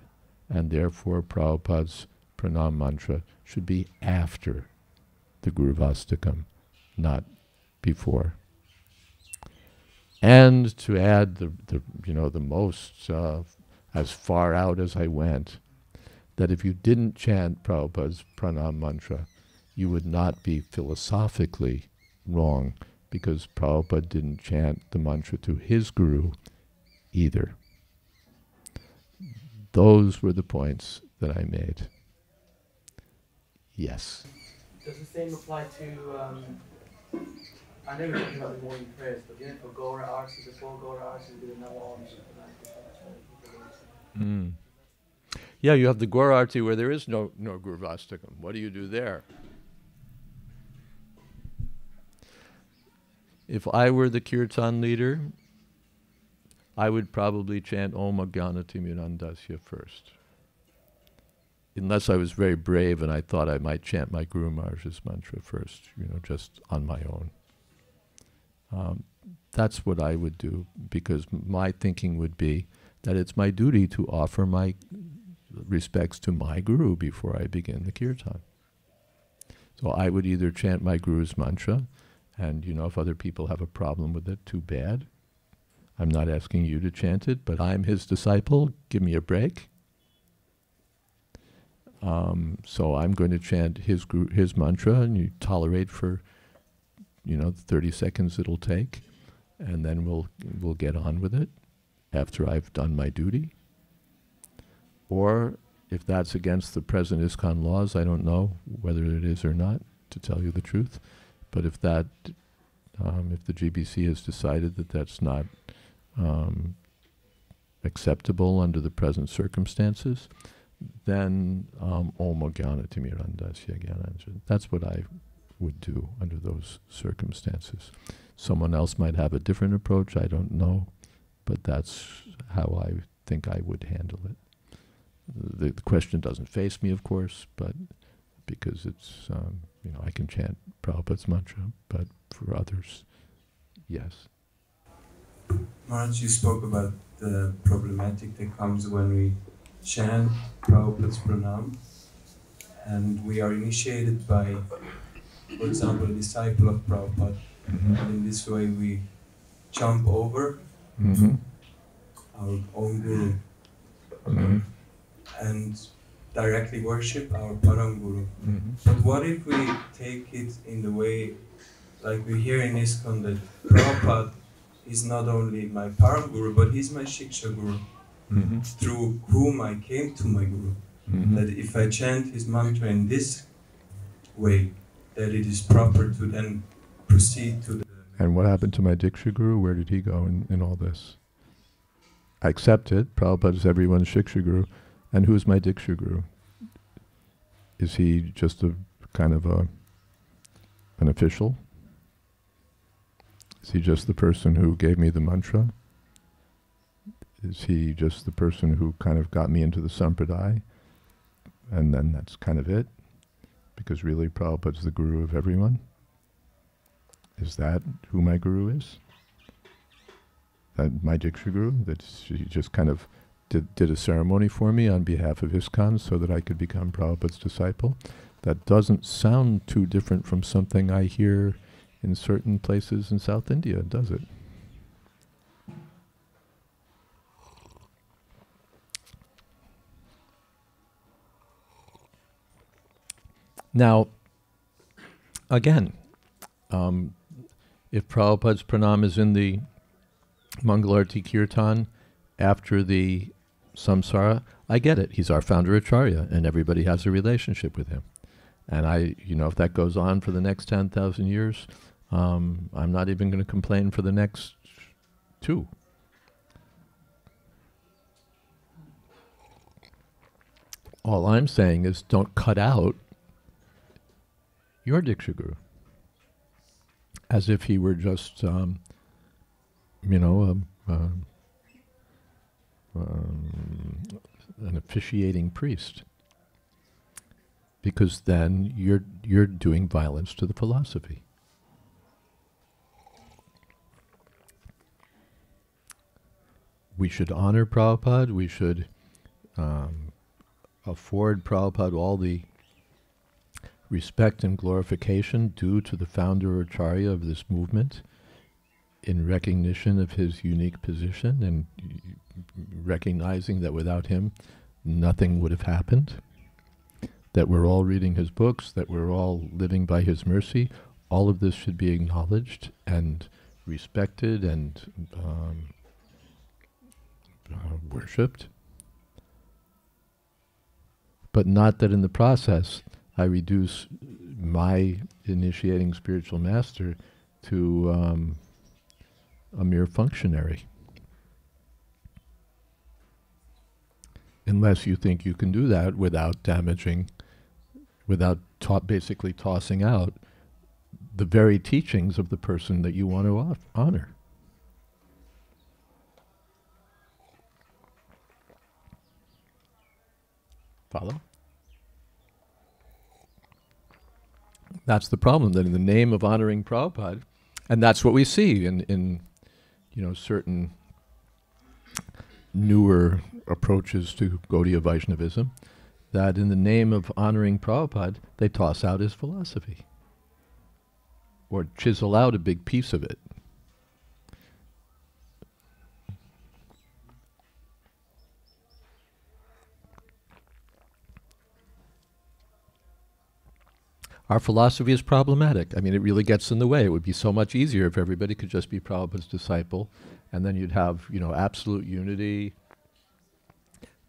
and therefore Prabhupada's pranam mantra should be after the Gurvastakam, not before. And to add the most, as far out as I went, that if you didn't chant Prabhupada's pranam mantra, you would not be philosophically wrong, because Prabhupada didn't chant the mantra to his guru either. Those were the points that I made. Yes? Does the same apply to I know you're talking about the morning prayers, but you know for Gora Arsi, before Gora Arsi, we do the Namo Mm. Yeah, you have the Gora Arti where there is no Gurvastikam. What do you do there? If I were the kirtan leader, I would probably chant Om Ajnanatimirandasya first. Unless I was very brave and I thought I might chant my Guru Maharaj's mantra first, just on my own. That's what I would do, because my thinking would be that it's my duty to offer my respects to my Guru before I begin the kirtan. So I would either chant my Guru's mantra, and if other people have a problem with it, too bad. I'm not asking you to chant it, but I'm his disciple, give me a break. So I'm going to chant his mantra, and you tolerate for, 30 seconds it'll take, and then we'll get on with it after I've done my duty. Or if that's against the present Iskcon laws, I don't know whether it is or not, to tell you the truth. But if the GBC has decided that that's not acceptable under the present circumstances, then Om Ajnanatimirandasya Jnananjana. That's what I would do under those circumstances. Someone else might have a different approach, I don't know, but that's how I think I would handle it. The question doesn't face me, of course, but because it's, I can chant Prabhupada's mantra, but for others, yes. Maharaj, you spoke about the problematic that comes when we chant Prabhupada's pranam, and we are initiated by, for example, a disciple of Prabhupada, and in this way we jump over our own Guru and directly worship our Param Guru. But what if we take it in the way, like we hear in Iskcon, that Prabhupada is not only my Param Guru, but he's my Shiksha Guru, through whom I came to my Guru. That if I chant his mantra in this way, that it is proper to then proceed to the... And what happened to my Diksha Guru? Where did he go in all this? I accept it. Prabhupada is everyone's Shiksha Guru. And who's my Diksha Guru? Is he just a kind of an official? Is he just the person who gave me the mantra? Is he just the person who kind of got me into the sampradaya? And then that's kind of it? Because really Prabhupada's the Guru of everyone? Is that who my Guru is? That my Diksha Guru? That he just kind of did a ceremony for me on behalf of Iskcon so that I could become Prabhupada's disciple? That doesn't sound too different from something I hear in certain places in South India, does it? Now, again, if Prabhupada's pranam is in the Mangalarti Kirtan after the samsara, I get it. He's our founder acharya, and everybody has a relationship with him. And if that goes on for the next 10,000 years, I'm not even going to complain for the next 2. All I'm saying is don't cut out your Diksha Guru as if he were just, an officiating priest, because then you're doing violence to the philosophy. We should honor Prabhupada. We should afford Prabhupada all the respect and glorification due to the founder acharya of this movement, in recognition of his unique position and recognizing that without him nothing would have happened, that we're all reading his books, that we're all living by his mercy. All of this should be acknowledged and respected and worshipped, but not that in the process I reduce my initiating spiritual master to a mere functionary. Unless you think you can do that without damaging, without basically tossing out the very teachings of the person that you want to honor. Follow? That's the problem, that in the name of honoring Prabhupada, and that's what we see in certain newer approaches to Gaudiya Vaishnavism, that in the name of honoring Prabhupada, they toss out his philosophy, or chisel out a big piece of it. Our philosophy is problematic. I mean, it really gets in the way. It would be so much easier if everybody could just be Prabhupada's disciple, and then you'd have, absolute unity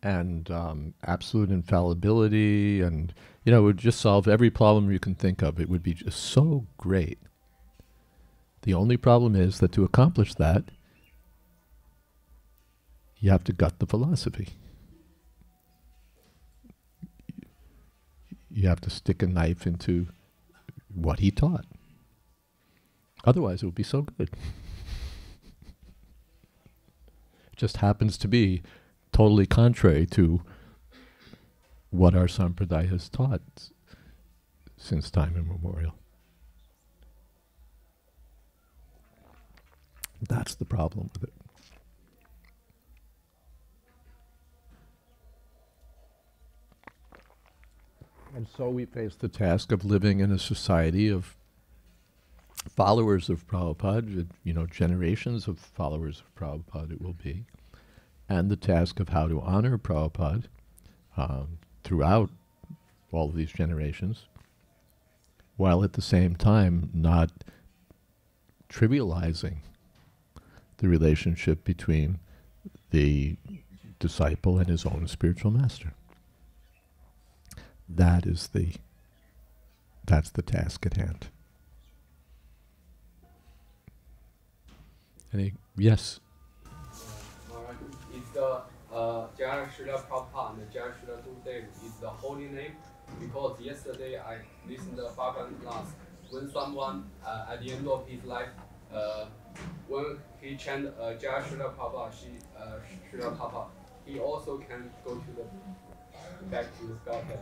and absolute infallibility, and, it would just solve every problem you can think of. It would be just so great. The only problem is that to accomplish that, you have to gut the philosophy. You have to stick a knife into what he taught. Otherwise, it would be so good. It just happens to be totally contrary to what our sampradaya has taught since time immemorial. That's the problem with it. And so we face the task of living in a society of followers of Prabhupada, generations of followers of Prabhupada it will be, and the task of how to honor Prabhupada throughout all of these generations, while at the same time not trivializing the relationship between the disciple and his own spiritual master. That's the task at hand. Yes? Is the Srila Prabhupada and Srila Gurudev is the holy name? Because yesterday I listened to the Bhagavad class. When someone at the end of his life, when he chanted Srila Prabhupada, Srila Prabhupada, he also can go to the back to the Godhead.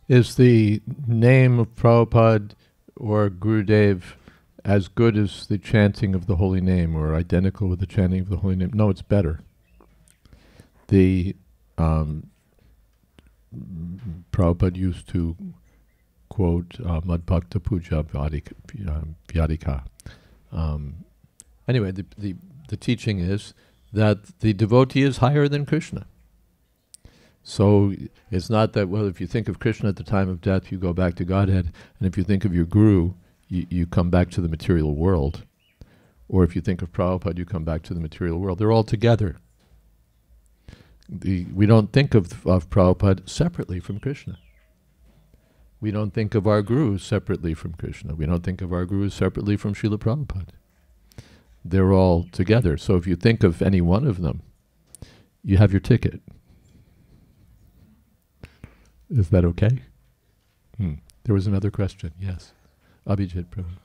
Is the name of Prabhupada or Gurudev as good as the chanting of the holy name, or identical with the chanting of the holy name? No, it's better. The Prabhupada used to quote Madbhakta Puja Vyadika. Anyway, the teaching is that the devotee is higher than Krishna. So it's not that, well, if you think of Krishna at the time of death, you go back to Godhead, and if you think of your guru, you come back to the material world. Or if you think of Prabhupada, you come back to the material world. They're all together. We don't think of Prabhupada separately from Krishna. We don't think of our gurus separately from Krishna. We don't think of our gurus separately from Srila Prabhupada. They're all together. So if you think of any one of them, you have your ticket. Is that okay? There was another question. Yes. Abhijit Prabhu.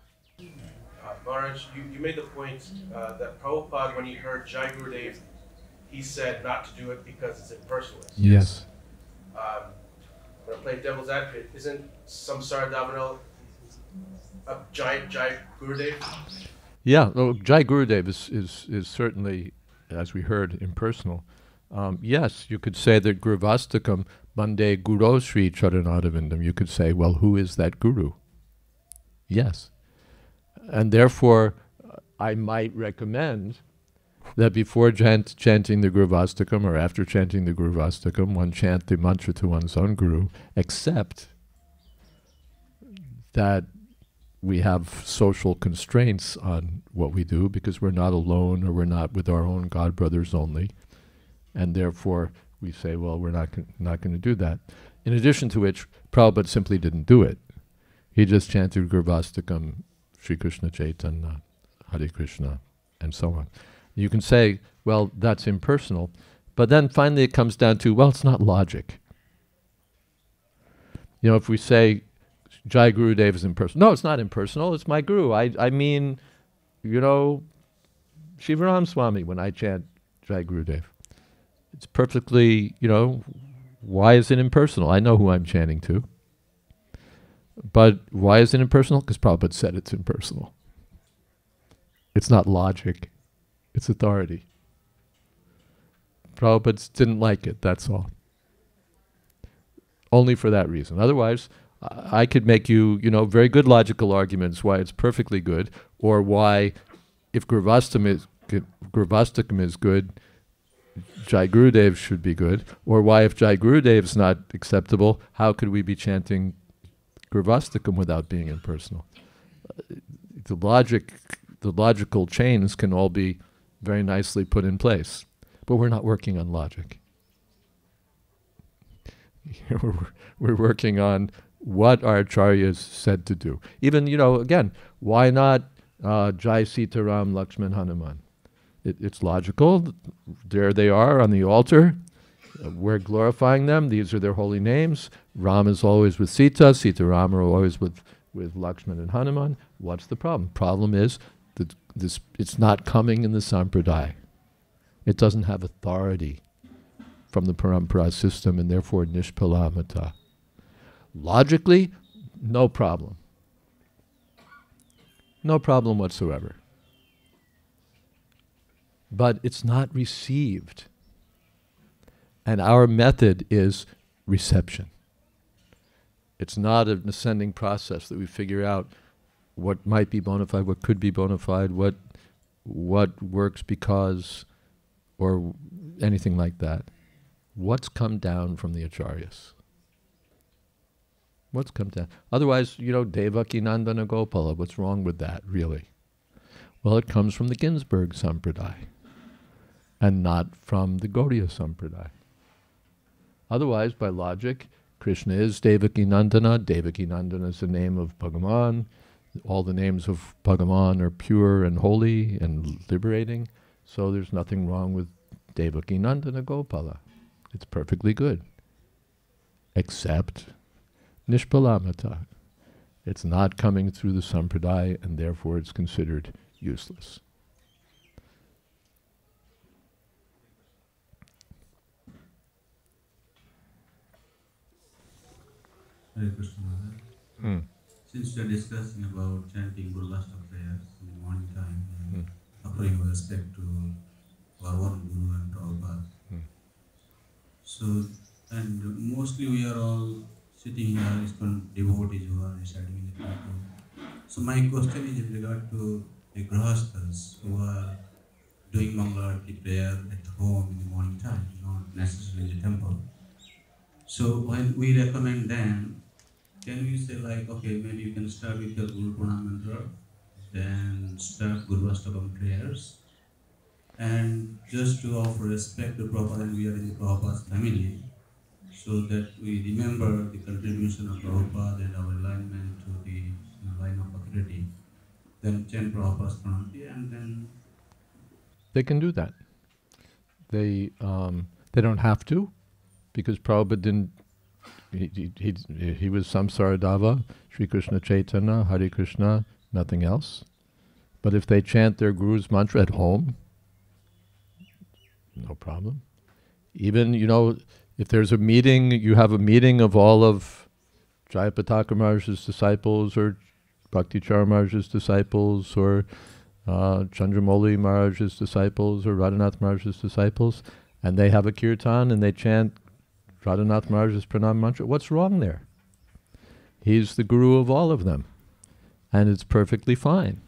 Maharaj, you made the point that Prabhupada, when he heard Jai Gurudev, he said not to do it because it's impersonalist. Yes. When I play devil's advocate, isn't Samsara Davanel a Jai Gurudev? Yeah, well, Jai Gurudev is certainly, as we heard, impersonal. Yes, you could say that Guruvastakam Bande Guru Sri Charanadavindam. You could say, well, who is that guru? Yes. And therefore, I might recommend that before chanting the Guruvastakam or after chanting the Guruvastakam, one chant the mantra to one's own guru, except that we have social constraints on what we do because we're not alone or we're not with our own God brothers only. And therefore, we say, well, we're not going to do that. In addition to which, Prabhupada simply didn't do it. He just chanted Guruvastakam, Sri Krishna Chaitanya, Hare Krishna, and so on. You can say, well, that's impersonal, but then finally it comes down to, well, it's not logic. You know, if we say Jai Gurudev is impersonal, no, it's not impersonal, it's my Guru. I mean, you know, Shivaram Swami when I chant Jai Gurudev. It's perfectly, you know, why is it impersonal? I know who I'm chanting to. But why is it impersonal? Because Prabhupada said it's impersonal. It's not logic, it's authority. Prabhupada didn't like it, that's all. Only for that reason. Otherwise, I could make you, you know, very good logical arguments why it's perfectly good, or why, if Gurvastakam is good, Jai Gurudev should be good, or why, if Jai Gurudev is not acceptable, how could we be chanting Gurvastakam without being impersonal? The logical chains can all be very nicely put in place, but we're not working on logic. We're working on what our acharyas said to do. Even, you know, again, why not Jai Sitaram Lakshman Hanuman? It's logical. There they are on the altar. We're glorifying them. These are their holy names. Ram is always with Sita. Sitaram are always with Lakshman and Hanuman. What's the problem? Problem is that it's not coming in the Sampradaya. It doesn't have authority from the Parampara system, and therefore Nishpalamata. Logically, no problem. No problem whatsoever. But it's not received. And our method is reception. It's not an ascending process that we figure out what might be bona fide, what could be bona fide, what works because, or anything like that. What's come down from the acharyas? What's come down? Otherwise, you know, Devaki Nandana Gopala, what's wrong with that, really? Well, it comes from the Ginsburg Sampradaya, and not from the Gaudiya Sampradaya. Otherwise, by logic, Krishna is Devaki Nandana. Devaki Nandana is the name of Bhagavan. All the names of Bhagavan are pure and holy and liberating, so there's nothing wrong with Devaki Nandana Gopala. It's perfectly good. Except Nishpalamata. It's not coming through the Sampradaya, and therefore it's considered useless. Hare Krishna. Since we are discussing about chanting Gurvastaka prayers in the morning time and offering respect to our own Guru and Prabhupada. So, and mostly we are all sitting here, Iskcon devotees who are residing in the temple. So my question is in regard to the grahasthas who are doing Mangalarti prayer at home in the morning time, not necessarily in the temple. So when we recommend them, can we say like, okay, maybe you can start with your Guru Pranam mantra, then start Gurvastakam prayers, and just to offer respect to Prabhupada, and we are in the Prabhupada's family, so that we remember the contribution of Prabhupada and our alignment to the line of authority, then chant Prabhupada's pranati, and then... They can do that. They don't have to, because Prabhupada didn't. He was Samsaradava, Sri Krishna Chaitanya, Hare Krishna, nothing else. But if they chant their Guru's mantra at home, no problem. Even, you know, if there's a meeting, you have a meeting of all of Jayapataka Maharaj's disciples, or Bhakti Chara Maharaj's disciples, or Chandramauli Maharaj's disciples, or Radhanath Maharaj's disciples, and they have a kirtan and they chant Radhanath Maharaj's pranam mantra. What's wrong there? He's the Guru of all of them, and it's perfectly fine.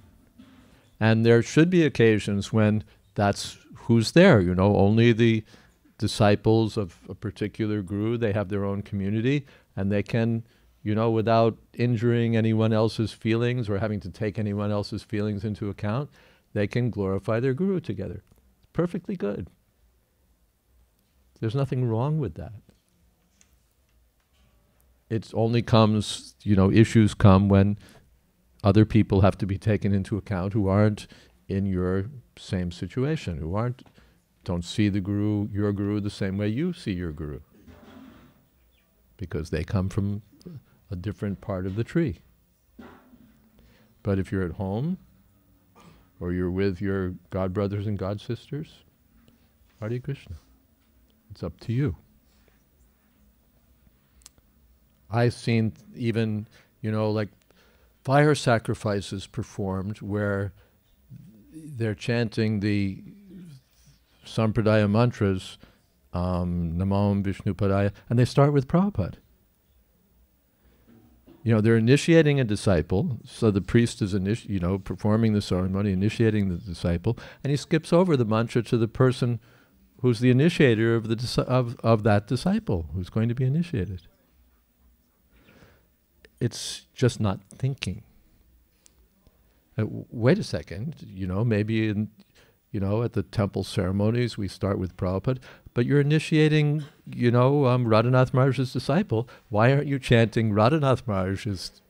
And there should be occasions when that's who's there, you know, only the disciples of a particular Guru, they have their own community, and they can, you know, without injuring anyone else's feelings or having to take anyone else's feelings into account, they can glorify their Guru together. It's perfectly good. There's nothing wrong with that. It only comes, you know, issues come when other people have to be taken into account who aren't in your same situation, who don't see the guru, your guru, the same way you see your guru, because they come from a different part of the tree. But if you're at home, or you're with your God brothers and God sisters, Hare Krishna. It's up to you. I've seen even, like fire sacrifices performed where they're chanting the Sampradaya mantras, Namo Vishnupadaya, and they start with Prabhupada. They're initiating a disciple, so the priest is performing the ceremony, initiating the disciple, and he skips over the mantra to the person who's the initiator of that disciple, who's going to be initiated. It's just not thinking. Wait a second, maybe at the temple ceremonies we start with Prabhupada, but you're initiating, Radhanath Maharaj's disciple. Why aren't you chanting Radhanath Maharaj's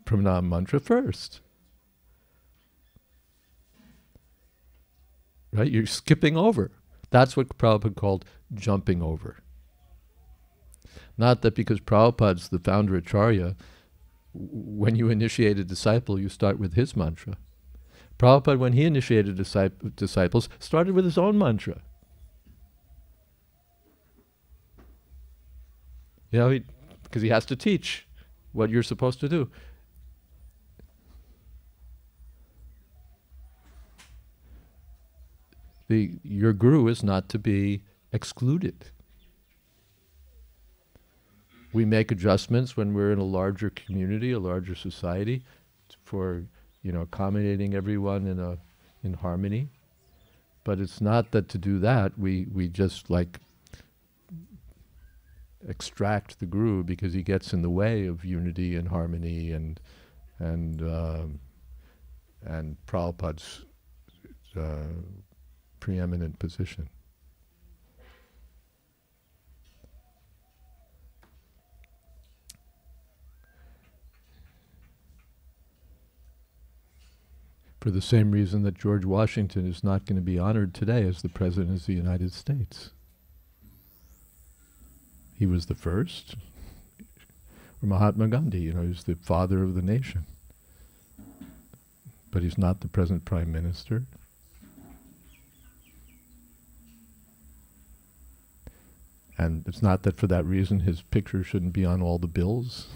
Pranam mantra first? Right? You're skipping over. That's what Prabhupada called jumping over. Not that because Prabhupada's the founder Acharya, when you initiate a disciple, you start with his mantra. Prabhupada, when he initiated disciples, started with his own mantra. Because he has to teach what you're supposed to do. Your guru is not to be excluded. We make adjustments when we're in a larger community, a larger society, for accommodating everyone in harmony. But it's not that to do that we just extract the guru because he gets in the way of unity and harmony and Prabhupada's preeminent position. For the same reason that George Washington is not going to be honored today as the President of the United States. He was the first. Or Mahatma Gandhi, he's the father of the nation. But he's not the present Prime Minister. And it's not that for that reason his picture shouldn't be on all the bills.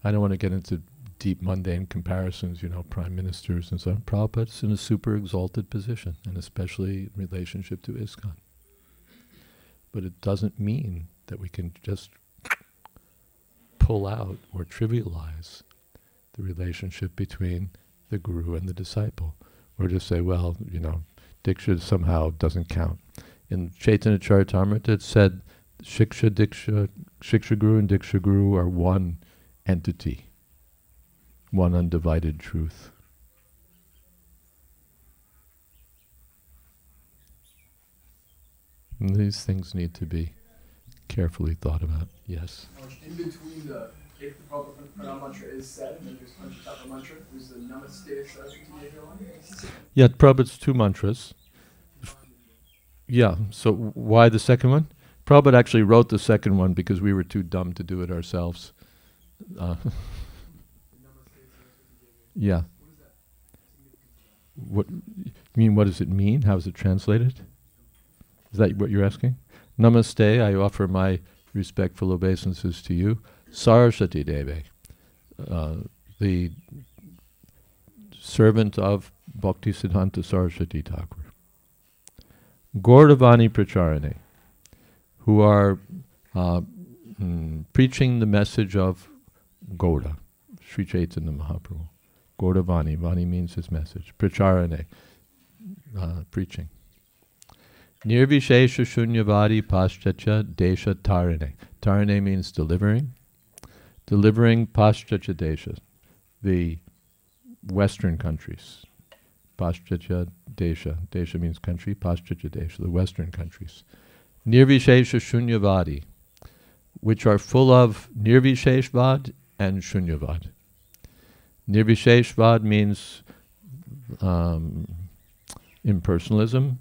I don't want to get into deep mundane comparisons, prime ministers and so on. Prabhupada's in a super exalted position, and especially in relationship to Iskcon. But it doesn't mean that we can just pull out or trivialize the relationship between the guru and the disciple, or just say, well, Diksha somehow doesn't count. In Caitanya-charitamrita it said, Shiksha Guru and Diksha Guru are one entity, one undivided truth. And these things need to be carefully thought about. Yes? In between if the Pranam mantra is said, and then there's Panchatattva mantra, there's the Namaste Saraswati Devi one. Yeah, Prabhupada's two mantras. Yeah, so why the second one? Prabhupada actually wrote the second one because we were too dumb to do it ourselves. Yeah. What you mean? What does it mean? How is it translated? Is that what you're asking? Namaste, I offer my respectful obeisances to you. Saraswati Devi, the servant of Bhaktisiddhanta Saraswati Thakur. Gauravani Pracharane, who are preaching the message of Gaura, Sri Chaitanya Mahaprabhu. Gauravani, Vani means his message. Pracharane, preaching. Nirvishesha Shunyavadi Paschatya Desha Tarane. Tarane means delivering. Delivering Paschatya Desha, the Western countries. Paschatya Desha. Desha means country. Paschatya Desha, the Western countries. Nirvishesha Shunyavadi, which are full of Nirvisheshvad and Shunyavad. Nirvisheshvad means impersonalism,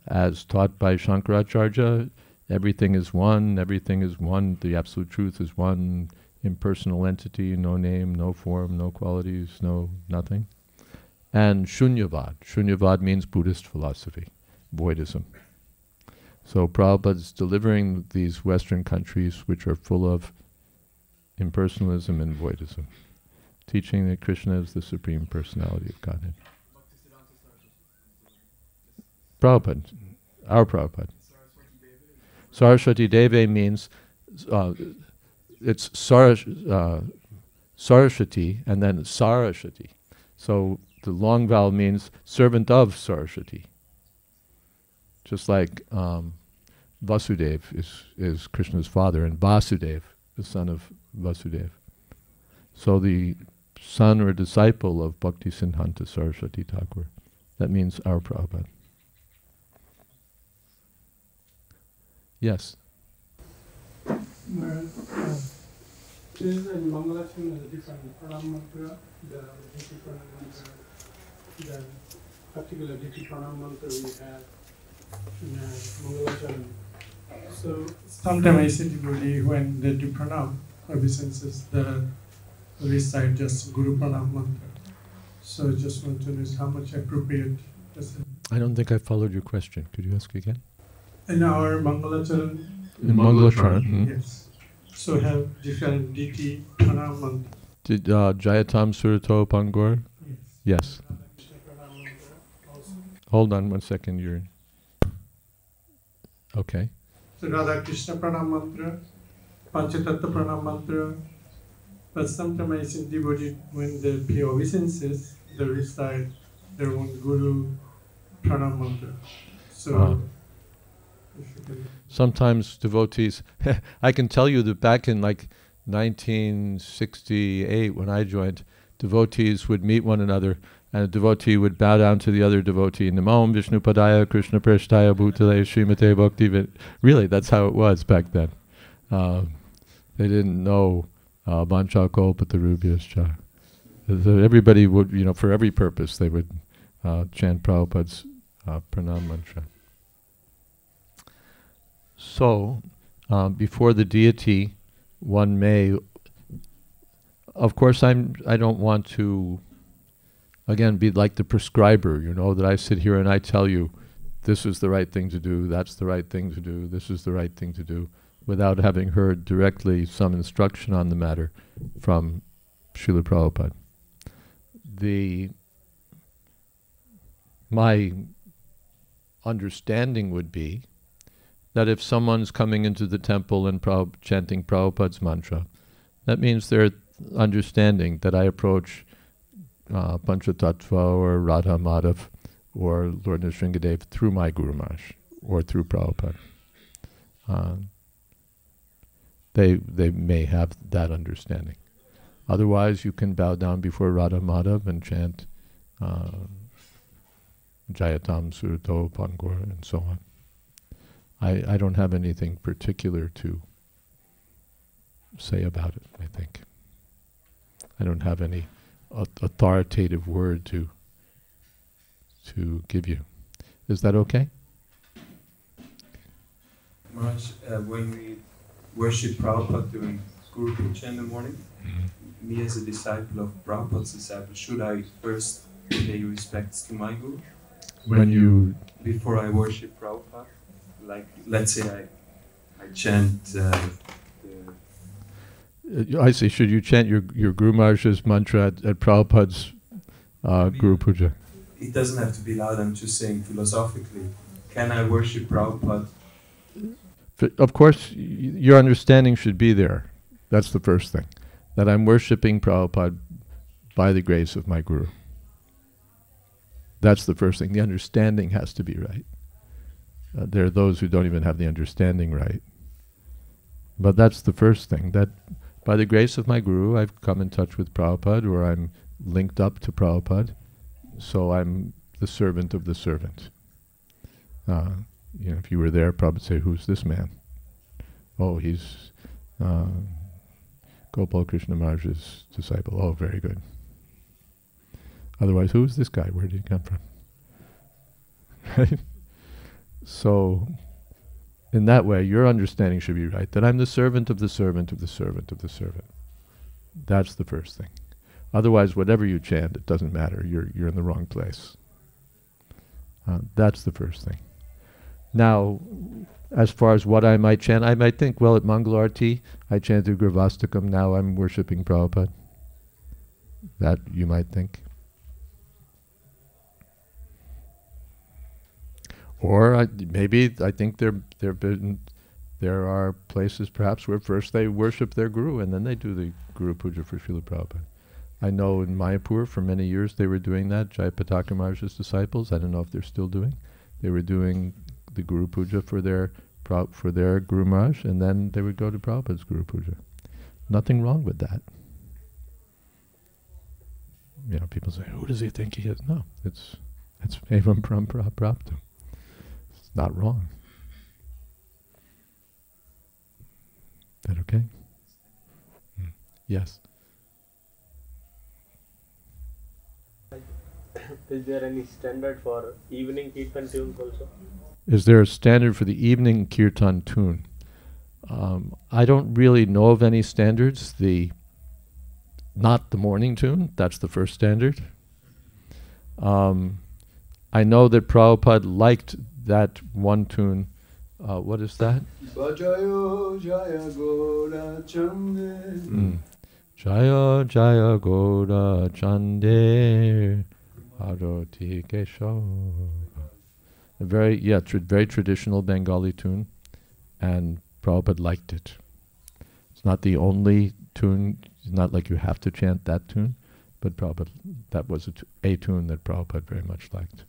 as taught by Shankaracharya. Everything is one, the absolute truth is one, impersonal entity, no name, no form, no qualities, no nothing. And Shunyavad. Shunyavad means Buddhist philosophy, voidism. So Prabhupada's delivering these Western countries which are full of impersonalism and voidism, teaching that Krishna is the Supreme Personality of Godhead. Prabhupada, our Prabhupada. Saraswati Deve means, it's Saraswati and then Saraswati. So the long vowel means servant of Saraswati. Just like Vasudeva is Krishna's father, and Vasudeva, the son of Vasudeva. So the son or disciple of Bhakti Siddhanta Saraswati Thakur. That means our Prabhupada. Yes? This in Mangalachan is a different pranam mantra, the Diti pranam mantra, the particular Diti pranam mantra we have in Mangalachan. So sometimes I see devotee when they do pranam, obeisances, the recite just Guru pranam mantra. So I just want to know how much appropriate is it? I don't think I followed your question. Could you ask again? In our Mangalacharan. In Mangalacharan? Yes. So have different Diti pranam mantra. Did Jayatam Pangor? Yes. Hold on 1 second. You're okay. So Radha Krishna pranam mantra, Panchatattva pranam mantra. But sometimes I see devotees when they pay obeisances, they recite their own Guru pranam mantra. So. Sometimes devotees, I can tell you that back in like 1968 when I joined, devotees would meet one another and a devotee would bow down to the other devotee, Namam Vishnu Padaya Krishna Preshtaya Bhutale Srimate Bhakti. Really, that's how it was back then. They didn't know Vancha Kalpatarubhyascha. Everybody would, for every purpose, they would chant Prabhupada's pranam mantra. So, before the deity, one may, of course I don't want to, again, be like the prescriber, that I sit here and I tell you, this is the right thing to do, that's the right thing to do, this is the right thing to do, without having heard directly some instruction on the matter from Srila Prabhupada. My understanding would be that if someone's coming into the temple and chanting Prabhupada's mantra, that means they're understanding that I approach Panchatattva or Radha Madhav or Lord Nrsingadev through my Guru Maharaj or through Prabhupada. They may have that understanding. Otherwise, you can bow down before Radha Madhav and chant Jayatam Surato Pangor and so on. I don't have anything particular to say about it, I think. I don't have any authoritative word to give you. Is that okay? Maharaj, when we worship Prabhupada during Guru Puja in the morning, me as a disciple of Prabhupada's disciple, should I first pay respects to my Guru? Before I worship Prabhupada? Like, let's say I chant I see. Should you chant your Guru Maharaj's mantra at Prabhupada's Guru Puja? It doesn't have to be loud, I'm just saying philosophically. Can I worship Prabhupada? Of course, your understanding should be there. That's the first thing. That I'm worshipping Prabhupada by the grace of my Guru. That's the first thing. The understanding has to be right. There are those who don't even have the understanding right. But that's the first thing, that by the grace of my Guru, I've come in touch with Prabhupada, or I'm linked up to Prabhupada, so I'm the servant of the servant. If you were there, Prabhupada would say, who's this man? Oh, he's Gopal Krishna Maharaj's disciple. Oh, very good. Otherwise, who is this guy? Where did he come from? Right? So, in that way, your understanding should be right, that I'm the servant of the servant of the servant of the servant. That's the first thing. Otherwise, whatever you chant, it doesn't matter. You're in the wrong place. That's the first thing. Now, as far as what I might chant, I might think, well, at Mangalarti, I chanted Gravastakam, now I'm worshipping Prabhupada. That you might think. Or maybe I think there are places perhaps where first they worship their guru and then they do the Guru Puja for Srila Prabhupada. I know in Mayapur for many years they were doing that, Jayapataka Maharaj's disciples. I don't know if they're still doing. They were doing the Guru Puja for their Guru Maharaj, and then they would go to Prabhupada's Guru Puja. Nothing wrong with that. You know, people say, who does he think he is? No, it's evam parampara praptam. It's not wrong. Is that okay? Yes. Is there any standard for evening kirtan tunes also? Is there a standard for the evening kirtan tune? I don't really know of any standards. Not the morning tune, that's the first standard. I know that Prabhupada liked that one tune. What is that? Bajayo Jaya Gora Chande. Jaya Jaya Gora Chande Aroti Kesho. Very traditional Bengali tune, and Prabhupada liked it. It's not the only tune. It's not like you have to chant that tune, but Prabhupada, that was a tune that Prabhupada very much liked.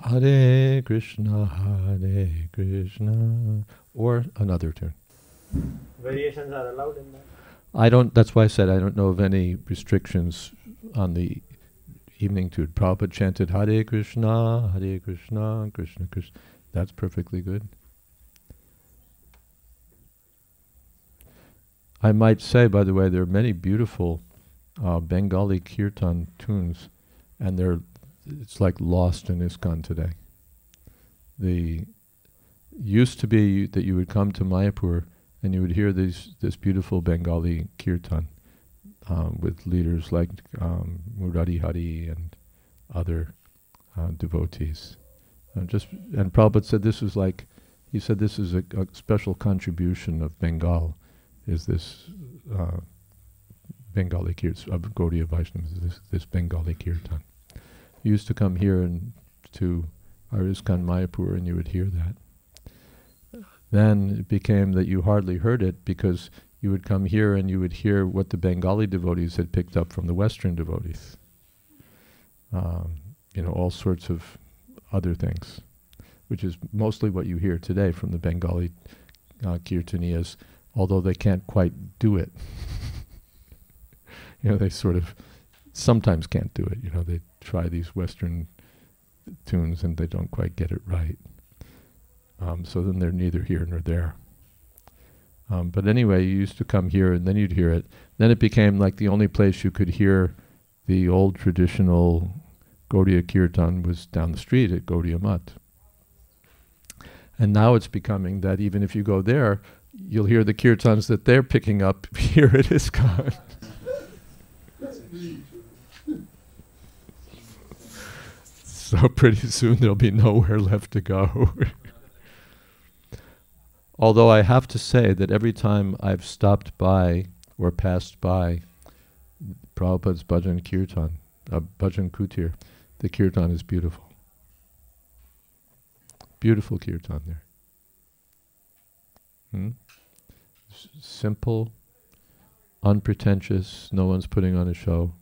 Hare Krishna, Hare Krishna, or another tune. Variations are allowed in that? That's why I said I don't know of any restrictions on the evening tune. Prabhupada chanted Hare Krishna, Krishna Krishna. That's perfectly good. I might say, by the way, there are many beautiful Bengali kirtan tunes, and it's like lost in Iskcon today. Used to be that you would come to Mayapur and you would hear this beautiful Bengali kirtan with leaders like Murari Hari and other devotees. And Prabhupada said this is a special contribution of Bengal, is this Bengali kirtan, of Gaudiya Vaishnavas, this Bengali kirtan. You used to come here to our Iskcon Mayapur and you would hear that. Then it became that you hardly heard it because you would come here and you would hear what the Bengali devotees had picked up from the Western devotees. All sorts of other things, which is mostly what you hear today from the Bengali kirtaniyas, although they can't quite do it. They sort of sometimes can't do it. They try these Western tunes and they don't quite get it right. So then they're neither here nor there. But anyway, you used to come here and then you'd hear it. Then it became like the only place you could hear the old traditional Gaudiya Kirtan was down the street at Gaudiya Math. And now it's becoming that even if you go there, you'll hear the kirtans that they're picking up here at Iskcon. So pretty soon there'll be nowhere left to go. Although I have to say that every time I've stopped by or passed by Prabhupada's Bhajan Kirtan, Bhajan Kutir, the kirtan is beautiful. Beautiful kirtan there. Simple, unpretentious, no one's putting on a show.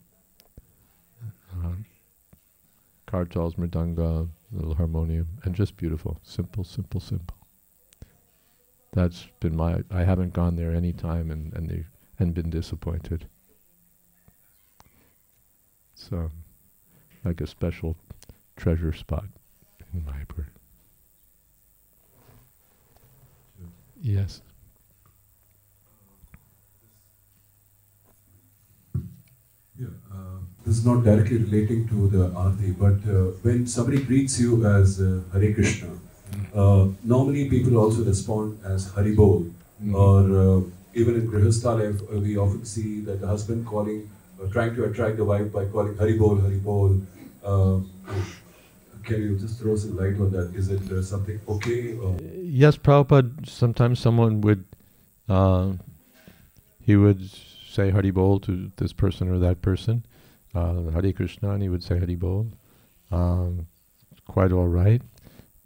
Kartals, mridanga, little harmonium, and just beautiful. Simple, simple, simple. That's been I haven't gone there any time and been disappointed. So, like a special treasure spot in Mayapur. Yes. this is not directly relating to the Aarti, but when somebody greets you as Hare Krishna, normally people also respond as Hari Bol, or even in Grihastha life, we often see that the husband trying to attract the wife by calling Hari Bol, Hari Bol. Can you just throw some light on that? Is it something okay? Or? Yes, Prabhupada, sometimes someone would, he would say Hari Bol to this person or that person, Hare Krishna, and he would say Hari Bol. Quite all right.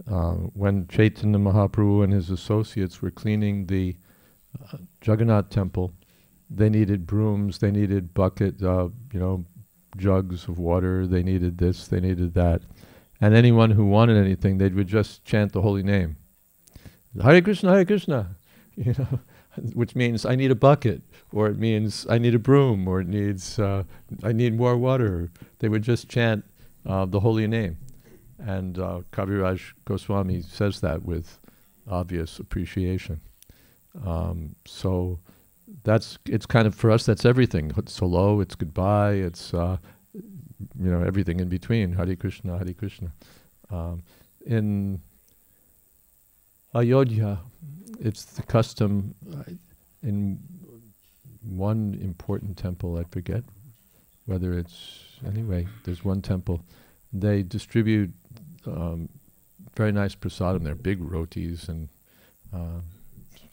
When Chaitanya Mahaprabhu and his associates were cleaning the Jagannath temple, they needed brooms, they needed buckets, jugs of water, they needed this, they needed that. And anyone who wanted anything, they would just chant the holy name. Hare Krishna, which means I need a bucket, or it means I need a broom, or it needs, I need more water. They would just chant the holy name. And Kaviraj Goswami says that with obvious appreciation. So it's kind of, for us, that's everything. It's hello, it's goodbye, it's everything in between. Hare Krishna, Hare Krishna. In Ayodhya, it's the custom in one important temple, I forget whether it's, anyway, there's one temple, they distribute very nice prasadam. They're big rotis, and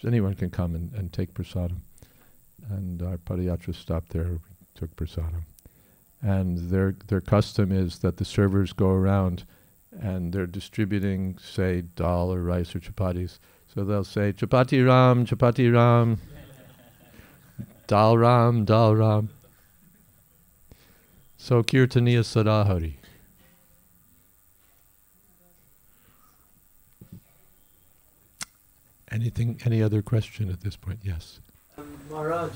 anyone can come and take prasadam. And our padayatra stopped there, we took prasadam. And their custom is that the servers go around and they're distributing, say, dal or rice or chapatis. So they'll say, chapati ram, dal ram. So kirtaniya sadahari. Any other question at this point? Yes. Maharaj,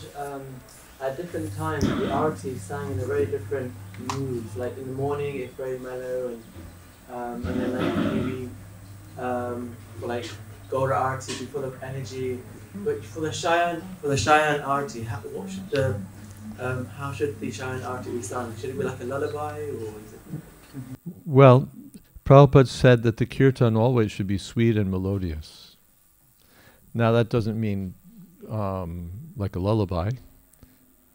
at different times the arti sang in a very different moods. Like in the morning it's very mellow, and then like maybe for like Gaura arti before the energy. But for the Shayan arti, how should the Shayan arti be sung? Should it be like a lullaby, or is it? Well, Prabhupada said that the kirtan always should be sweet and melodious. Now that doesn't mean like a lullaby,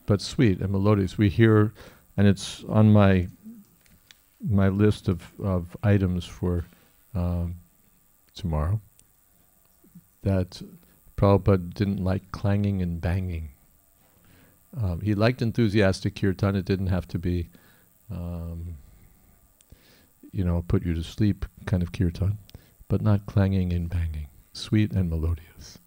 but sweet and melodious. We hear, and it's on my list of items for tomorrow, that Prabhupada didn't like clanging and banging. He liked enthusiastic kirtan. It didn't have to be, put you to sleep kind of kirtan, but not clanging and banging. Sweet and melodious.